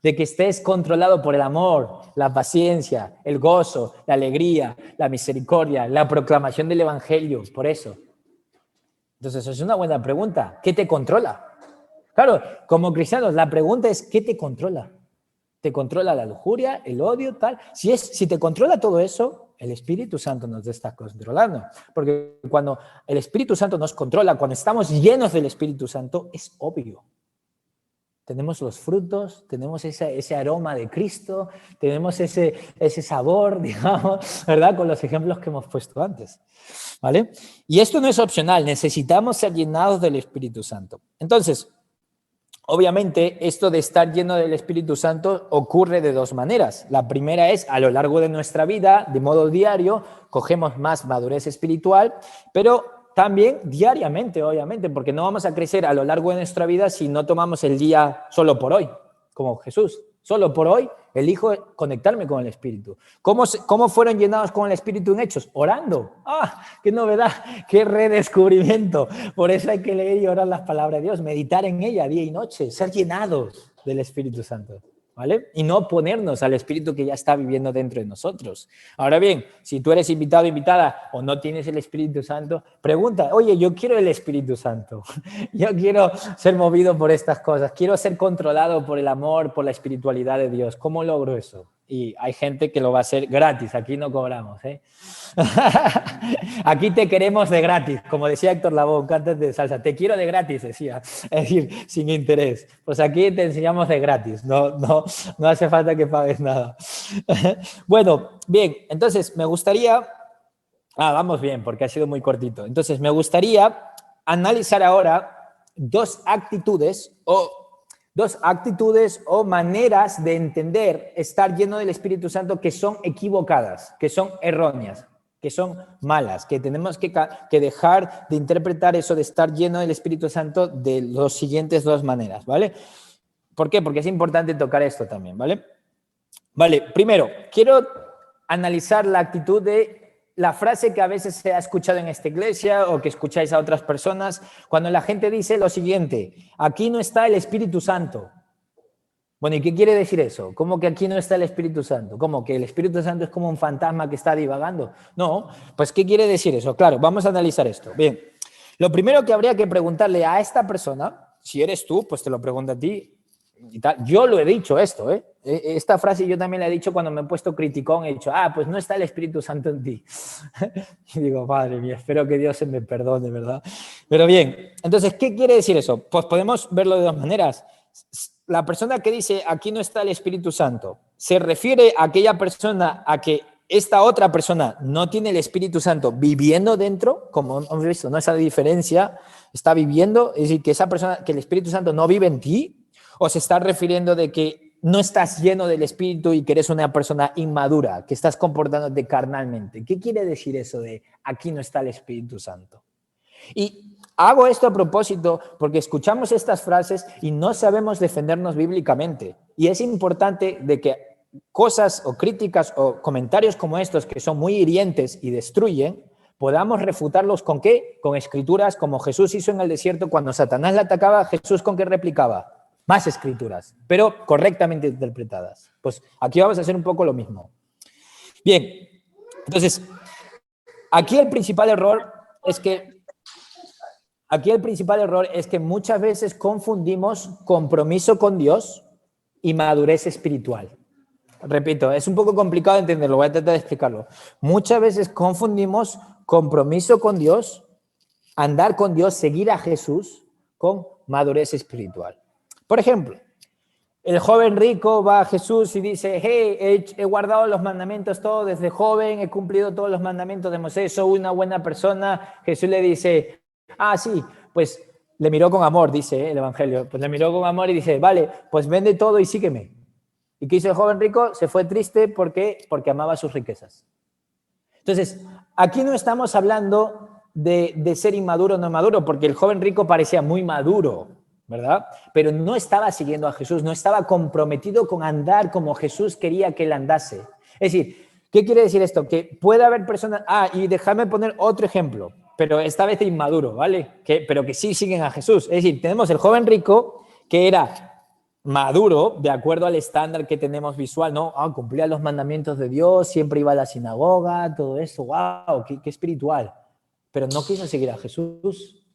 De que estés controlado por el amor, la paciencia, el gozo, la alegría, la misericordia, la proclamación del Evangelio. Por eso. Entonces, eso es una buena pregunta. ¿Qué te controla? Claro, como cristianos, la pregunta es, ¿qué te controla? ¿Te controla la lujuria, el odio, tal? Si te controla todo eso, el Espíritu Santo nos está controlando. Porque cuando el Espíritu Santo nos controla, cuando estamos llenos del Espíritu Santo, es obvio. Tenemos los frutos, tenemos ese aroma de Cristo, tenemos ese sabor, digamos, ¿verdad? Con los ejemplos que hemos puesto antes, ¿vale? Y esto no es opcional, necesitamos ser llenados del Espíritu Santo. Entonces, obviamente, esto de estar lleno del Espíritu Santo ocurre de dos maneras. La primera es a lo largo de nuestra vida, de modo diario, cogemos más madurez espiritual, pero también diariamente, obviamente, porque no vamos a crecer a lo largo de nuestra vida si no tomamos el día solo por hoy, como Jesús. Solo por hoy elijo conectarme con el Espíritu. ¿Cómo fueron llenados con el Espíritu en Hechos? Orando. ¡Ah, qué novedad! ¡Qué redescubrimiento! Por eso hay que leer y orar las palabras de Dios, meditar en ella día y noche, ser llenados del Espíritu Santo, ¿vale? Y no oponernos al Espíritu que ya está viviendo dentro de nosotros. Ahora bien, si tú eres invitado o invitada o no tienes el Espíritu Santo, pregunta, oye, yo quiero el Espíritu Santo. Yo quiero ser movido por estas cosas. Quiero ser controlado por el amor, por la espiritualidad de Dios. ¿Cómo logro eso? Y hay gente que lo va a hacer gratis. Aquí no cobramos, ¿eh? Aquí te queremos de gratis, como decía Héctor Lavoe, cantante de salsa. Te quiero de gratis, decía. Es decir, sin interés. Pues aquí te enseñamos de gratis. No hace falta que pagues nada. Bueno, bien. Entonces, me gustaría... vamos bien, porque ha sido muy cortito. Entonces, me gustaría analizar ahora dos actitudes o maneras de entender estar lleno del Espíritu Santo que son equivocadas, que son erróneas, que son malas, que tenemos que dejar de interpretar eso de estar lleno del Espíritu Santo de las siguientes dos maneras, ¿vale? ¿Por qué? Porque es importante tocar esto también, ¿vale? Vale, primero, quiero analizar la actitud de la frase que a veces se ha escuchado en esta iglesia o que escucháis a otras personas, cuando la gente dice lo siguiente, aquí no está el Espíritu Santo. Bueno, ¿y qué quiere decir eso? ¿Cómo que aquí no está el Espíritu Santo? ¿Cómo que el Espíritu Santo es como un fantasma que está divagando? No, pues ¿qué quiere decir eso? Claro, vamos a analizar esto. Bien, lo primero que habría que preguntarle a esta persona, si eres tú, pues te lo pregunto a ti, y tal. Yo lo he dicho esto, ¿eh? Esta frase yo también la he dicho cuando me he puesto criticón, he dicho, pues no está el Espíritu Santo en ti. Y digo, madre mía, espero que Dios se me perdone, ¿verdad? Pero bien, entonces, ¿qué quiere decir eso? Pues podemos verlo de dos maneras. La persona que dice, aquí no está el Espíritu Santo, se refiere a aquella persona a que esta otra persona no tiene el Espíritu Santo viviendo dentro, como hemos visto, no esa diferencia, está viviendo, es decir, que esa persona, que el Espíritu Santo no vive en ti, o se está refiriendo de que no estás lleno del Espíritu y que eres una persona inmadura, que estás comportándote carnalmente. ¿Qué quiere decir eso de aquí no está el Espíritu Santo? Y hago esto a propósito porque escuchamos estas frases y no sabemos defendernos bíblicamente. Y es importante de que cosas o críticas o comentarios como estos que son muy hirientes y destruyen, podamos refutarlos ¿con qué? Con escrituras como Jesús hizo en el desierto cuando Satanás le atacaba. ¿Jesús con qué replicaba? Más escrituras, pero correctamente interpretadas. Pues aquí vamos a hacer un poco lo mismo. Bien, entonces, aquí el principal error es que muchas veces confundimos compromiso con Dios y madurez espiritual. repito, es un poco complicado de entenderlo, voy a tratar de explicarlo. Muchas veces confundimos compromiso con Dios, andar con Dios, seguir a Jesús, con madurez espiritual. Por ejemplo, el joven rico va a Jesús y dice, hey, he guardado los mandamientos todos desde joven, he cumplido todos los mandamientos de Moisés, soy una buena persona. Jesús le dice, ah, sí, pues le miró con amor, dice el Evangelio, pues le miró con amor y dice, vale, pues vende todo y sígueme. ¿Y qué hizo el joven rico? Se fue triste porque amaba sus riquezas. Entonces, aquí no estamos hablando de ser inmaduro o no maduro, porque el joven rico parecía muy maduro, ¿verdad? Pero no estaba siguiendo a Jesús, no estaba comprometido con andar como Jesús quería que él andase. Es decir, ¿qué quiere decir esto? Que puede haber personas... Ah, y déjame poner otro ejemplo, pero esta vez de inmaduro, ¿vale? Pero que sí siguen a Jesús. Es decir, tenemos el joven rico que era maduro, de acuerdo al estándar que tenemos visual, ¿no? Ah, cumplía los mandamientos de Dios, siempre iba a la sinagoga, todo eso, wow, qué espiritual. Pero no quiso seguir a Jesús.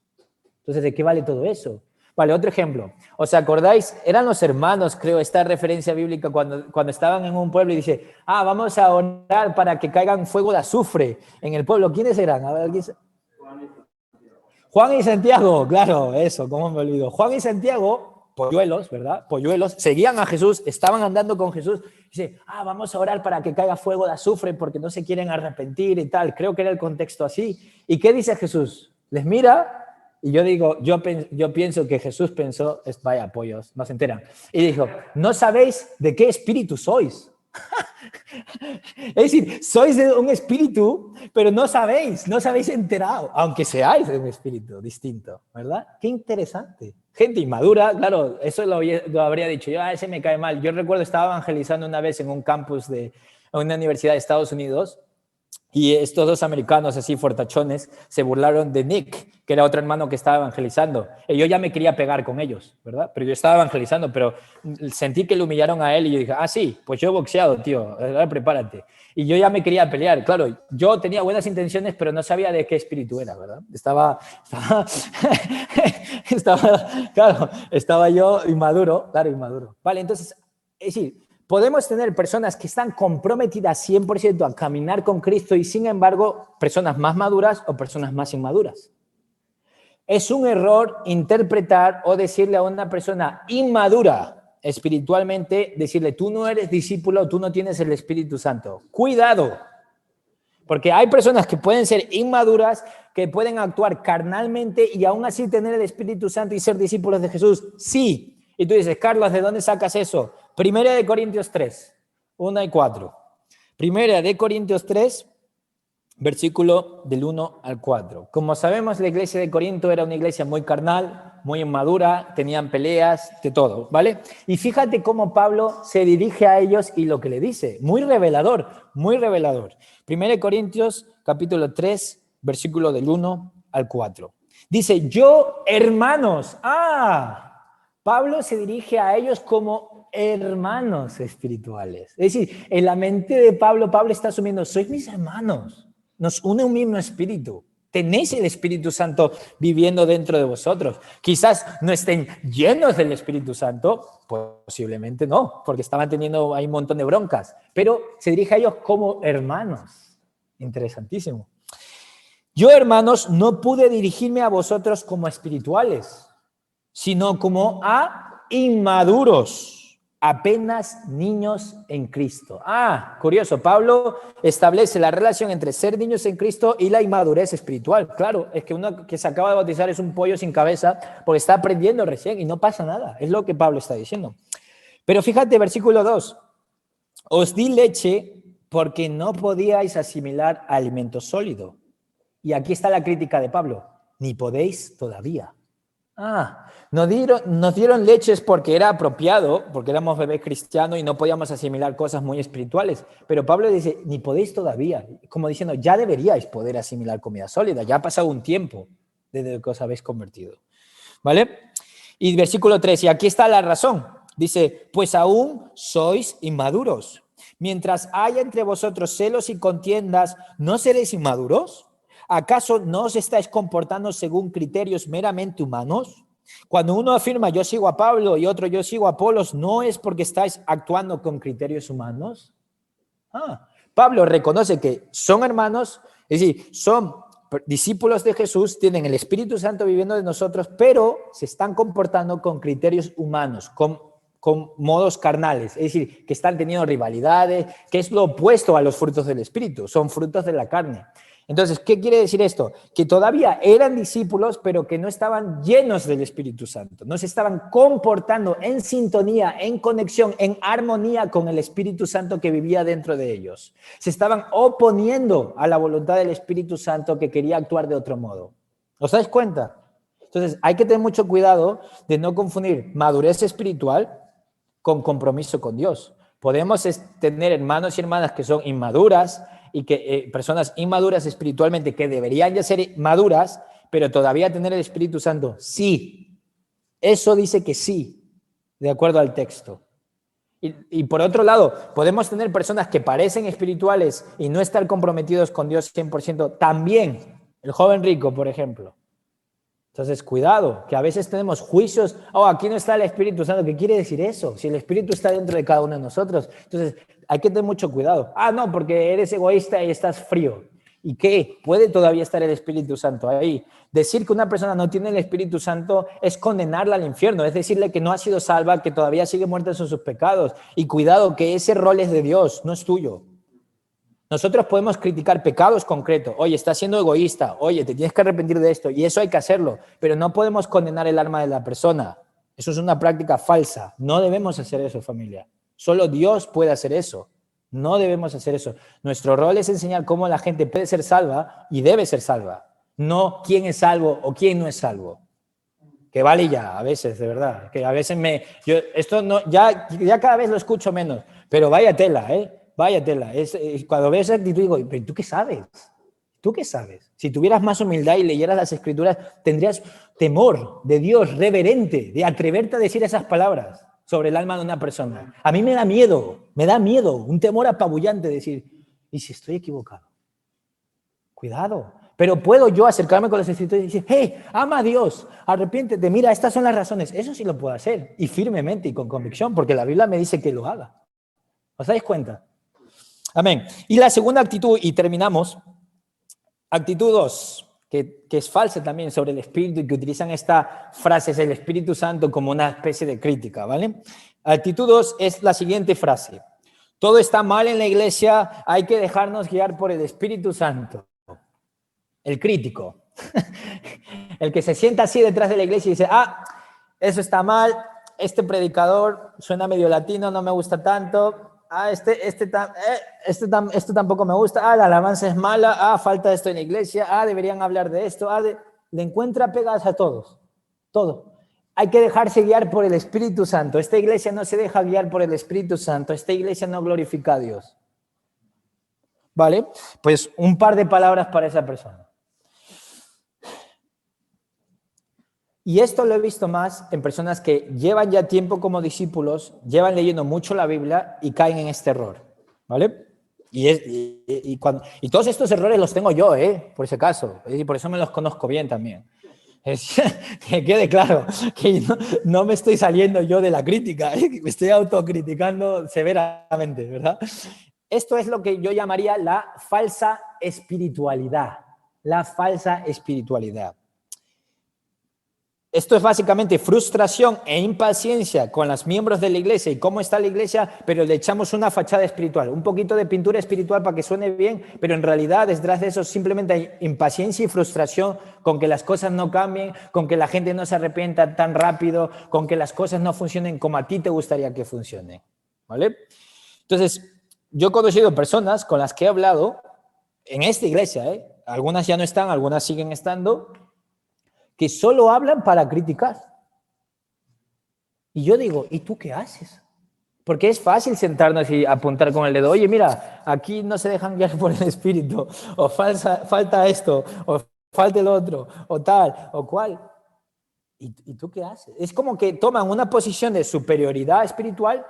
Entonces, ¿de qué vale todo eso? Vale, otro ejemplo. ¿Os acordáis? Eran los hermanos, creo, esta referencia bíblica cuando estaban en un pueblo y dice, ah, vamos a orar para que caigan fuego de azufre en el pueblo. ¿Quiénes eran? A ver, Juan y Santiago, claro, eso, ¿cómo me olvido? Juan y Santiago, polluelos, ¿verdad? Polluelos, seguían a Jesús, estaban andando con Jesús. Dice, ah, vamos a orar para que caiga fuego de azufre porque no se quieren arrepentir y tal. Creo que era el contexto así. ¿Y qué dice Jesús? Les mira y yo digo, yo pienso que Jesús pensó, vaya pollos, no se enteran. Y dijo, no sabéis de qué espíritu sois. Es decir, sois de un espíritu, pero no habéis enterado, aunque seáis de un espíritu distinto, ¿verdad? Qué interesante. Gente inmadura, claro, eso lo habría dicho yo, ese me cae mal. Yo recuerdo, estaba evangelizando una vez en un campus de una universidad de Estados Unidos y estos dos americanos así fortachones se burlaron de Nick, que era otro hermano que estaba evangelizando. Y yo ya me quería pegar con ellos, ¿verdad? Pero yo estaba evangelizando, pero sentí que le humillaron a él y yo dije, ah, sí, pues yo he boxeado, tío, ahora prepárate. Y yo ya me quería pelear. Claro, yo tenía buenas intenciones, pero no sabía de qué espíritu era, ¿verdad? Estaba yo inmaduro, claro, inmaduro. Vale, entonces, es decir, podemos tener personas que están comprometidas 100% a caminar con Cristo y, sin embargo, personas más maduras o personas más inmaduras. Es un error interpretar o decirle a una persona inmadura espiritualmente, decirle, tú no eres discípulo, tú no tienes el Espíritu Santo. ¡Cuidado! Porque hay personas que pueden ser inmaduras, que pueden actuar carnalmente y aún así tener el Espíritu Santo y ser discípulos de Jesús. Sí. Y tú dices, Carlos, ¿de dónde sacas eso? Primera de Corintios 3, 1 y 4. Primera de Corintios 3, versículo del 1 al 4. Como sabemos, la iglesia de Corinto era una iglesia muy carnal, muy inmadura, tenían peleas, de todo, ¿vale? Y fíjate cómo Pablo se dirige a ellos y lo que le dice. Muy revelador, muy revelador. Primera de Corintios, capítulo 3, versículo del 1 al 4. Dice, yo, hermanos, Pablo se dirige a ellos como hermanos espirituales. Es decir, en la mente de Pablo está asumiendo, sois mis hermanos. Nos une un mismo espíritu. Tenéis el Espíritu Santo viviendo dentro de vosotros. Quizás no estén llenos del Espíritu Santo, posiblemente no, porque estaban teniendo ahí un montón de broncas, pero se dirige a ellos como hermanos. Interesantísimo. Yo, hermanos, no pude dirigirme a vosotros como espirituales, sino como a inmaduros, apenas niños en Cristo. Curioso, Pablo establece la relación entre ser niños en Cristo y la inmadurez espiritual. Claro, es que uno que se acaba de bautizar es un pollo sin cabeza porque está aprendiendo recién y no pasa nada. Es lo que Pablo está diciendo. Pero fíjate, versículo 2. Os di leche porque no podíais asimilar alimento sólido. Y aquí está la crítica de Pablo. Ni podéis todavía. Nos dieron leches porque era apropiado, porque éramos bebés cristianos y no podíamos asimilar cosas muy espirituales. Pero Pablo dice, ni podéis todavía. Como diciendo, ya deberíais poder asimilar comida sólida. Ya ha pasado un tiempo desde que os habéis convertido. ¿Vale? Y versículo 3, y aquí está la razón. Dice, pues aún sois inmaduros. Mientras haya entre vosotros celos y contiendas, ¿no seréis inmaduros? ¿Acaso no os estáis comportando según criterios meramente humanos? Cuando uno afirma yo sigo a Pablo y otro yo sigo a Apolos, ¿no es porque estáis actuando con criterios humanos? Pablo reconoce que son hermanos, es decir, son discípulos de Jesús, tienen el Espíritu Santo viviendo de nosotros, pero se están comportando con criterios humanos, con modos carnales, es decir, que están teniendo rivalidades, que es lo opuesto a los frutos del Espíritu, son frutos de la carne. Entonces, ¿qué quiere decir esto? Que todavía eran discípulos, pero que no estaban llenos del Espíritu Santo, no se estaban comportando en sintonía, en conexión, en armonía con el Espíritu Santo que vivía dentro de ellos. Se estaban oponiendo a la voluntad del Espíritu Santo que quería actuar de otro modo. ¿Os dais cuenta? Entonces, hay que tener mucho cuidado de no confundir madurez espiritual con compromiso con Dios. Podemos tener hermanos y hermanas que son inmaduras, y que personas inmaduras espiritualmente que deberían ya ser maduras, pero todavía tener el Espíritu Santo. Sí, eso dice que sí, de acuerdo al texto. Y por otro lado, podemos tener personas que parecen espirituales y no estar comprometidos con Dios 100%. También, el joven rico, por ejemplo. Entonces, cuidado, que a veces tenemos juicios. Aquí no está el Espíritu Santo. ¿Qué quiere decir eso? Si el Espíritu está dentro de cada uno de nosotros. Entonces, hay que tener mucho cuidado. No, porque eres egoísta y estás frío. ¿Y qué? Puede todavía estar el Espíritu Santo ahí. Decir que una persona no tiene el Espíritu Santo es condenarla al infierno, es decirle que no ha sido salva, que todavía sigue muerta en sus pecados. Y cuidado, que ese rol es de Dios, no es tuyo. Nosotros podemos criticar pecados concretos. Oye, estás siendo egoísta. Oye, te tienes que arrepentir de esto. Y eso hay que hacerlo. Pero no podemos condenar el alma de la persona. Eso es una práctica falsa. No debemos hacer eso, familia. Solo Dios puede hacer eso. No debemos hacer eso. Nuestro rol es enseñar cómo la gente puede ser salva y debe ser salva. No quién es salvo o quién no es salvo. Que vale ya, a veces, de verdad. Que a veces esto no, ya cada vez lo escucho menos. Pero vaya tela, Vaya tela. Cuando veo esa actitud digo, ¿pero tú qué sabes? ¿Tú qué sabes? Si tuvieras más humildad y leyeras las Escrituras, tendrías temor de Dios, reverente, de atreverte a decir esas palabras sobre el alma de una persona. A mí me da miedo, un temor apabullante de decir, ¿y si estoy equivocado? Cuidado. Pero puedo yo acercarme con las Escrituras y decir, hey, ama a Dios, arrepiéntete, mira, estas son las razones. Eso sí lo puedo hacer, y firmemente y con convicción, porque la Biblia me dice que lo haga. ¿Os dais cuenta? Amén. Y la segunda actitud, y terminamos, actitud 2, que es falsa también sobre el Espíritu y que utilizan esta frase, es el Espíritu Santo, como una especie de crítica, ¿vale? Actitud 2 es la siguiente frase. Todo está mal en la iglesia, hay que dejarnos guiar por el Espíritu Santo. El crítico. El que se sienta así detrás de la iglesia y dice, eso está mal, este predicador suena medio latino, no me gusta tanto. Esto tampoco me gusta. La alabanza es mala. Falta esto en la iglesia. Deberían hablar de esto. Le encuentra pegas a todos. Todo. Hay que dejarse guiar por el Espíritu Santo. Esta iglesia no se deja guiar por el Espíritu Santo. Esta iglesia no glorifica a Dios. ¿Vale? Pues un par de palabras para esa persona. Y esto lo he visto más en personas que llevan ya tiempo como discípulos, llevan leyendo mucho la Biblia y caen en este error, ¿vale? Y todos estos errores los tengo yo, por ese caso, y por eso me los conozco bien también. Que quede claro que no me estoy saliendo yo de la crítica, me estoy autocriticando severamente, ¿verdad? Esto es lo que yo llamaría la falsa espiritualidad, la falsa espiritualidad. Esto es básicamente frustración e impaciencia con los miembros de la iglesia y cómo está la iglesia, pero le echamos una fachada espiritual, un poquito de pintura espiritual para que suene bien, pero en realidad detrás de eso simplemente hay impaciencia y frustración con que las cosas no cambien, con que la gente no se arrepienta tan rápido, con que las cosas no funcionen como a ti te gustaría que funcionen, ¿vale? Entonces, yo he conocido personas con las que he hablado en esta iglesia, algunas ya no están, algunas siguen estando, que solo hablan para criticar. Y yo digo, ¿y tú qué haces? Porque es fácil sentarnos y apuntar con el dedo, oye, mira, aquí no se dejan guiar por el Espíritu, o falta esto, o falta el otro, o tal, o cual. ¿Y tú qué haces? Es como que toman una posición de superioridad espiritual.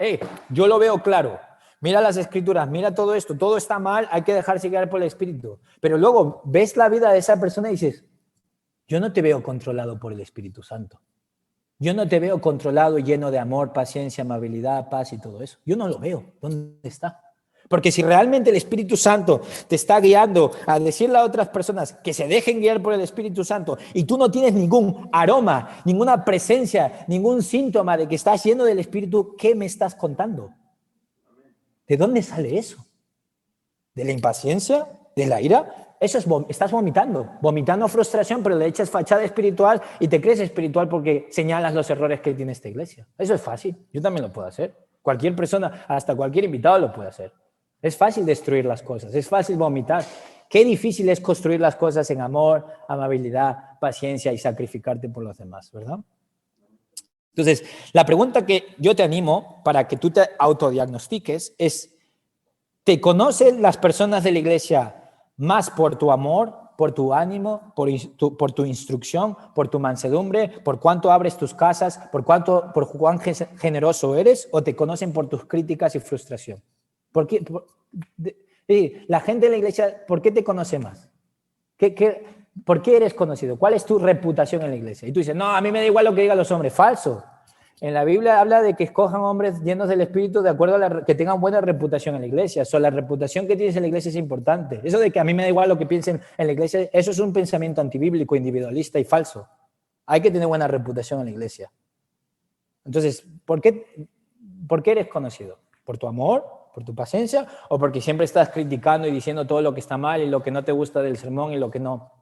Yo lo veo claro. Mira las Escrituras, mira todo esto, todo está mal, hay que dejarse guiar por el Espíritu. Pero luego ves la vida de esa persona y dices, yo no te veo controlado por el Espíritu Santo. Yo no te veo controlado y lleno de amor, paciencia, amabilidad, paz y todo eso. Yo no lo veo. ¿Dónde está? Porque si realmente el Espíritu Santo te está guiando a decirle a otras personas que se dejen guiar por el Espíritu Santo y tú no tienes ningún aroma, ninguna presencia, ningún síntoma de que estás lleno del Espíritu, ¿qué me estás contando? ¿De dónde sale eso? ¿De la impaciencia? ¿De la ira? Eso es, estás vomitando frustración, pero le echas fachada espiritual y te crees espiritual porque señalas los errores que tiene esta iglesia. Eso es fácil, yo también lo puedo hacer. Cualquier persona, hasta cualquier invitado lo puede hacer. Es fácil destruir las cosas, es fácil vomitar. Qué difícil es construir las cosas en amor, amabilidad, paciencia y sacrificarte por los demás, ¿verdad? Entonces, la pregunta que yo te animo para que tú te autodiagnostiques es, ¿te conocen las personas de la iglesia más por tu amor, por tu ánimo, por tu instrucción, por tu mansedumbre, por cuánto abres tus casas, por cuán generoso eres, o te conocen por tus críticas y frustración? ¿Por qué? La gente de la iglesia, ¿por qué te conoce más? ¿Por qué eres conocido? ¿Cuál es tu reputación en la iglesia? Y tú dices, no, a mí me da igual lo que digan los hombres. Falso. En la Biblia habla de que escojan hombres llenos del Espíritu de acuerdo a que tengan buena reputación en la iglesia. La reputación que tienes en la iglesia es importante. Eso de que a mí me da igual lo que piensen en la iglesia, eso es un pensamiento antibíblico, individualista y falso. Hay que tener buena reputación en la iglesia. Entonces, ¿por qué eres conocido? ¿Por tu amor? ¿Por tu paciencia? ¿O porque siempre estás criticando y diciendo todo lo que está mal y lo que no te gusta del sermón y lo que no?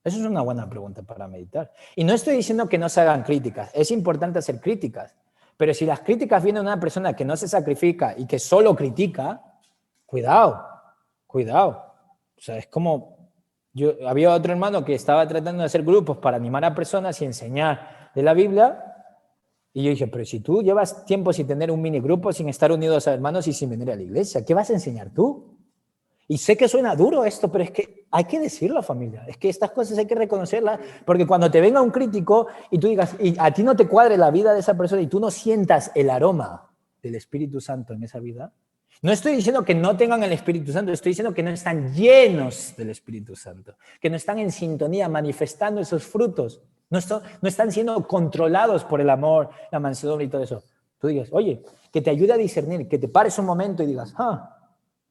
Eso es una buena pregunta para meditar. Y no estoy diciendo que no se hagan críticas. Es importante hacer críticas. Pero si las críticas vienen de una persona que no se sacrifica y que solo critica, cuidado, cuidado. O sea, es como... había otro hermano que estaba tratando de hacer grupos para animar a personas y enseñar de la Biblia. Y yo dije, pero si tú llevas tiempo sin tener un mini grupo, sin estar unidos a hermanos y sin venir a la iglesia, ¿qué vas a enseñar tú? Y sé que suena duro esto, pero es que hay que decirlo, familia. Es que estas cosas hay que reconocerlas, porque cuando te venga un crítico y tú digas, y a ti no te cuadre la vida de esa persona y tú no sientas el aroma del Espíritu Santo en esa vida, no estoy diciendo que no tengan el Espíritu Santo, estoy diciendo que no están llenos del Espíritu Santo, que no están en sintonía, manifestando esos frutos, no están siendo controlados por el amor, la mansedumbre y todo eso. Tú digas, oye, que te ayude a discernir, que te pares un momento y digas,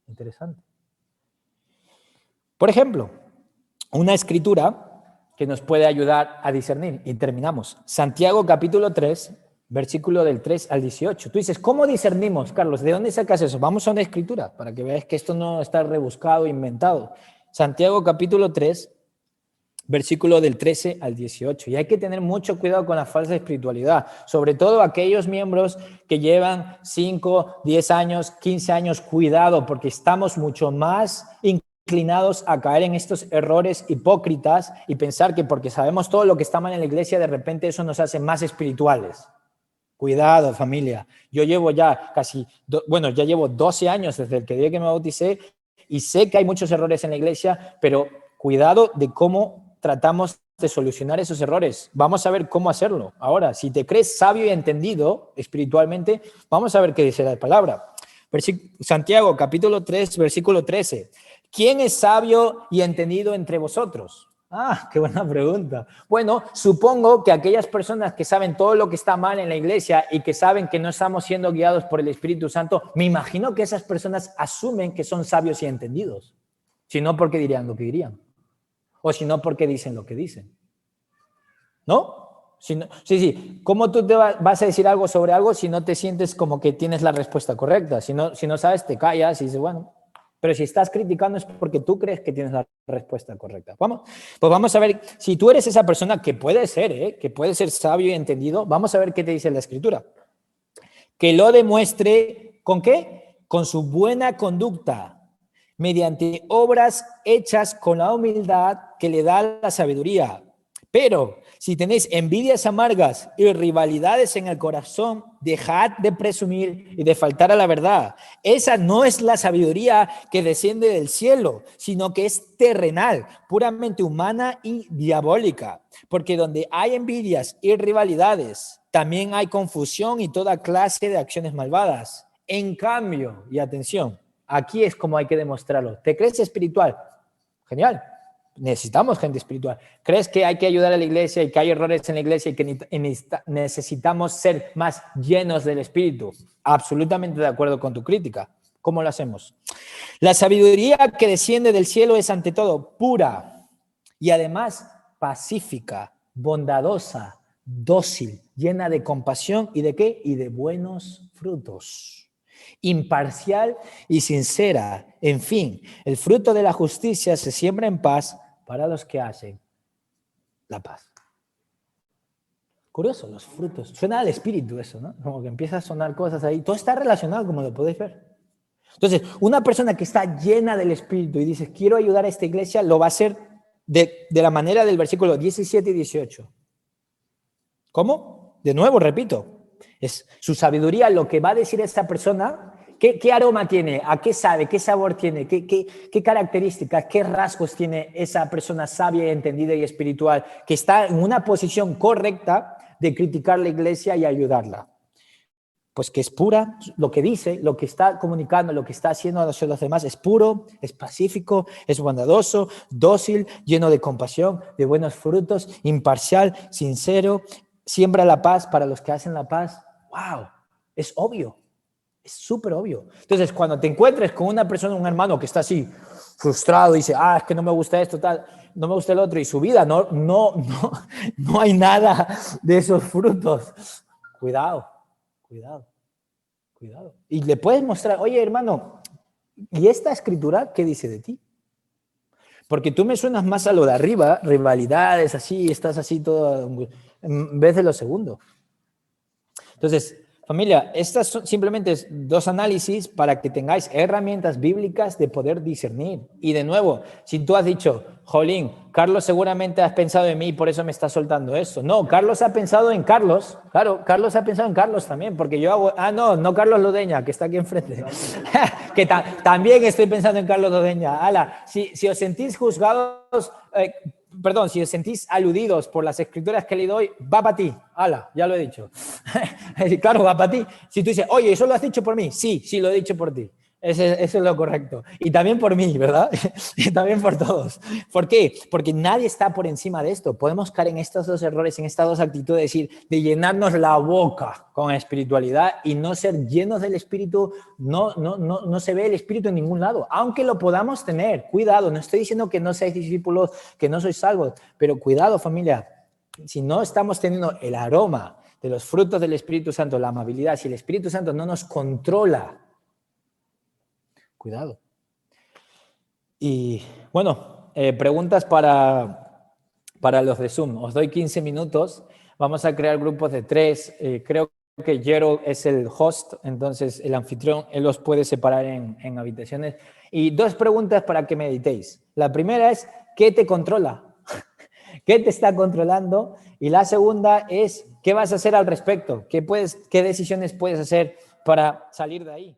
interesante. Por ejemplo, una escritura que nos puede ayudar a discernir, y terminamos. Santiago capítulo 3, versículo del 3 al 18. Tú dices, ¿cómo discernimos, Carlos? ¿De dónde sacas eso? Vamos a una escritura para que veas que esto no está rebuscado, inventado. Santiago capítulo 3, versículo del 13 al 18. Y hay que tener mucho cuidado con la falsa espiritualidad, sobre todo aquellos miembros que llevan 5, 10 años, 15 años. Cuidado, porque estamos mucho más inclinados a caer en estos errores hipócritas y pensar que porque sabemos todo lo que está mal en la iglesia, de repente eso nos hace más espirituales. Cuidado, familia. Yo llevo ya ya llevo 12 años desde el día que me bauticé y sé que hay muchos errores en la iglesia, pero cuidado de cómo tratamos de solucionar esos errores. Vamos a ver cómo hacerlo. Ahora, si te crees sabio y entendido espiritualmente, vamos a ver qué dice la palabra. Santiago, capítulo 3, versículo 13. ¿Quién es sabio y entendido entre vosotros? Qué buena pregunta. Bueno, supongo que aquellas personas que saben todo lo que está mal en la iglesia y que saben que no estamos siendo guiados por el Espíritu Santo, me imagino que esas personas asumen que son sabios y entendidos. Si no, ¿por qué dirían lo que dirían? O si no, ¿por qué dicen lo que dicen? ¿No? Sí. ¿Cómo tú te vas a decir algo sobre algo si no te sientes como que tienes la respuesta correcta? Si no sabes, te callas y dices, bueno... Pero si estás criticando es porque tú crees que tienes la respuesta correcta. Vamos a ver, si tú eres esa persona que puede ser sabio y entendido, vamos a ver qué te dice la Escritura. Que lo demuestre, ¿con qué? Con su buena conducta, mediante obras hechas con la humildad que le da la sabiduría. Pero si tenéis envidias amargas y rivalidades en el corazón, dejad de presumir y de faltar a la verdad. Esa no es la sabiduría que desciende del cielo, sino que es terrenal, puramente humana y diabólica. Porque donde hay envidias y rivalidades, también hay confusión y toda clase de acciones malvadas. En cambio, y atención, aquí es como hay que demostrarlo. ¿Te crees espiritual? Genial. Necesitamos gente espiritual. ¿Crees que hay que ayudar a la iglesia y que hay errores en la iglesia y que necesitamos ser más llenos del Espíritu? Absolutamente de acuerdo con tu crítica. ¿Cómo lo hacemos? La sabiduría que desciende del cielo es ante todo pura y además pacífica, bondadosa, dócil, llena de compasión y ¿de qué? Y de buenos frutos. Imparcial y sincera. En fin, el fruto de la justicia se siembra en paz para los que hacen la paz. Curioso, los frutos. Suena al espíritu eso, ¿no? Como que empieza a sonar cosas ahí. Todo está relacionado, como lo podéis ver. Entonces, una persona que está llena del espíritu y dice, quiero ayudar a esta iglesia, lo va a hacer de la manera del versículo 17 y 18. ¿Cómo? De nuevo, repito. Es su sabiduría lo que va a decir esta persona. ¿Qué aroma tiene? ¿A qué sabe? ¿Qué sabor tiene? ¿Qué características, qué rasgos tiene esa persona sabia, entendida y espiritual que está en una posición correcta de criticar la iglesia y ayudarla? Pues que es pura, lo que dice, lo que está comunicando, lo que está haciendo a los demás es puro, es pacífico, es bondadoso, dócil, lleno de compasión, de buenos frutos, imparcial, sincero, siembra la paz para los que hacen la paz. ¡Wow! Es obvio. Es súper obvio. Entonces, cuando te encuentres con una persona, un hermano que está así, frustrado, y dice, es que no me gusta esto, tal, no me gusta el otro, y su vida no hay nada de esos frutos. Cuidado. Y le puedes mostrar, oye, hermano, ¿y esta escritura qué dice de ti? Porque tú me suenas más a lo de arriba, rivalidades, así, estás así todo, en vez de lo segundo. Entonces, familia, estas son simplemente dos análisis para que tengáis herramientas bíblicas de poder discernir. Y de nuevo, si tú has dicho, jolín, Carlos seguramente has pensado en mí y por eso me está soltando eso. No, Carlos ha pensado en Carlos. Claro, Carlos ha pensado en Carlos también, porque yo hago... no Carlos Lodeña, que está aquí enfrente. Que también estoy pensando en Carlos Lodeña. Ala, si os sentís juzgados... si os sentís aludidos por las escrituras que le doy, va para ti. Ala, ya lo he dicho. Claro, va para ti. Si tú dices, oye, ¿eso lo has dicho por mí? Sí, lo he dicho por ti. Eso es lo correcto. Y también por mí, ¿verdad? Y también por todos. ¿Por qué? Porque nadie está por encima de esto. Podemos caer en estos dos errores, en estas dos actitudes, de llenarnos la boca con espiritualidad y no ser llenos del espíritu. No se ve el espíritu en ningún lado, aunque lo podamos tener. Cuidado, no estoy diciendo que no seáis discípulos, que no sois salvos, pero cuidado, familia. Si no estamos teniendo el aroma de los frutos del Espíritu Santo, la amabilidad, si el Espíritu Santo no nos controla, cuidado. Y bueno, preguntas para los de Zoom. Os doy 15 minutos. Vamos a crear grupos de 3. Creo que Gerald es el host, entonces el anfitrión, él los puede separar en habitaciones. Y 2 preguntas para que meditéis. La primera es, ¿qué te controla? ¿Qué te está controlando? Y la segunda es, ¿qué vas a hacer al respecto? ¿Qué decisiones puedes hacer para salir de ahí?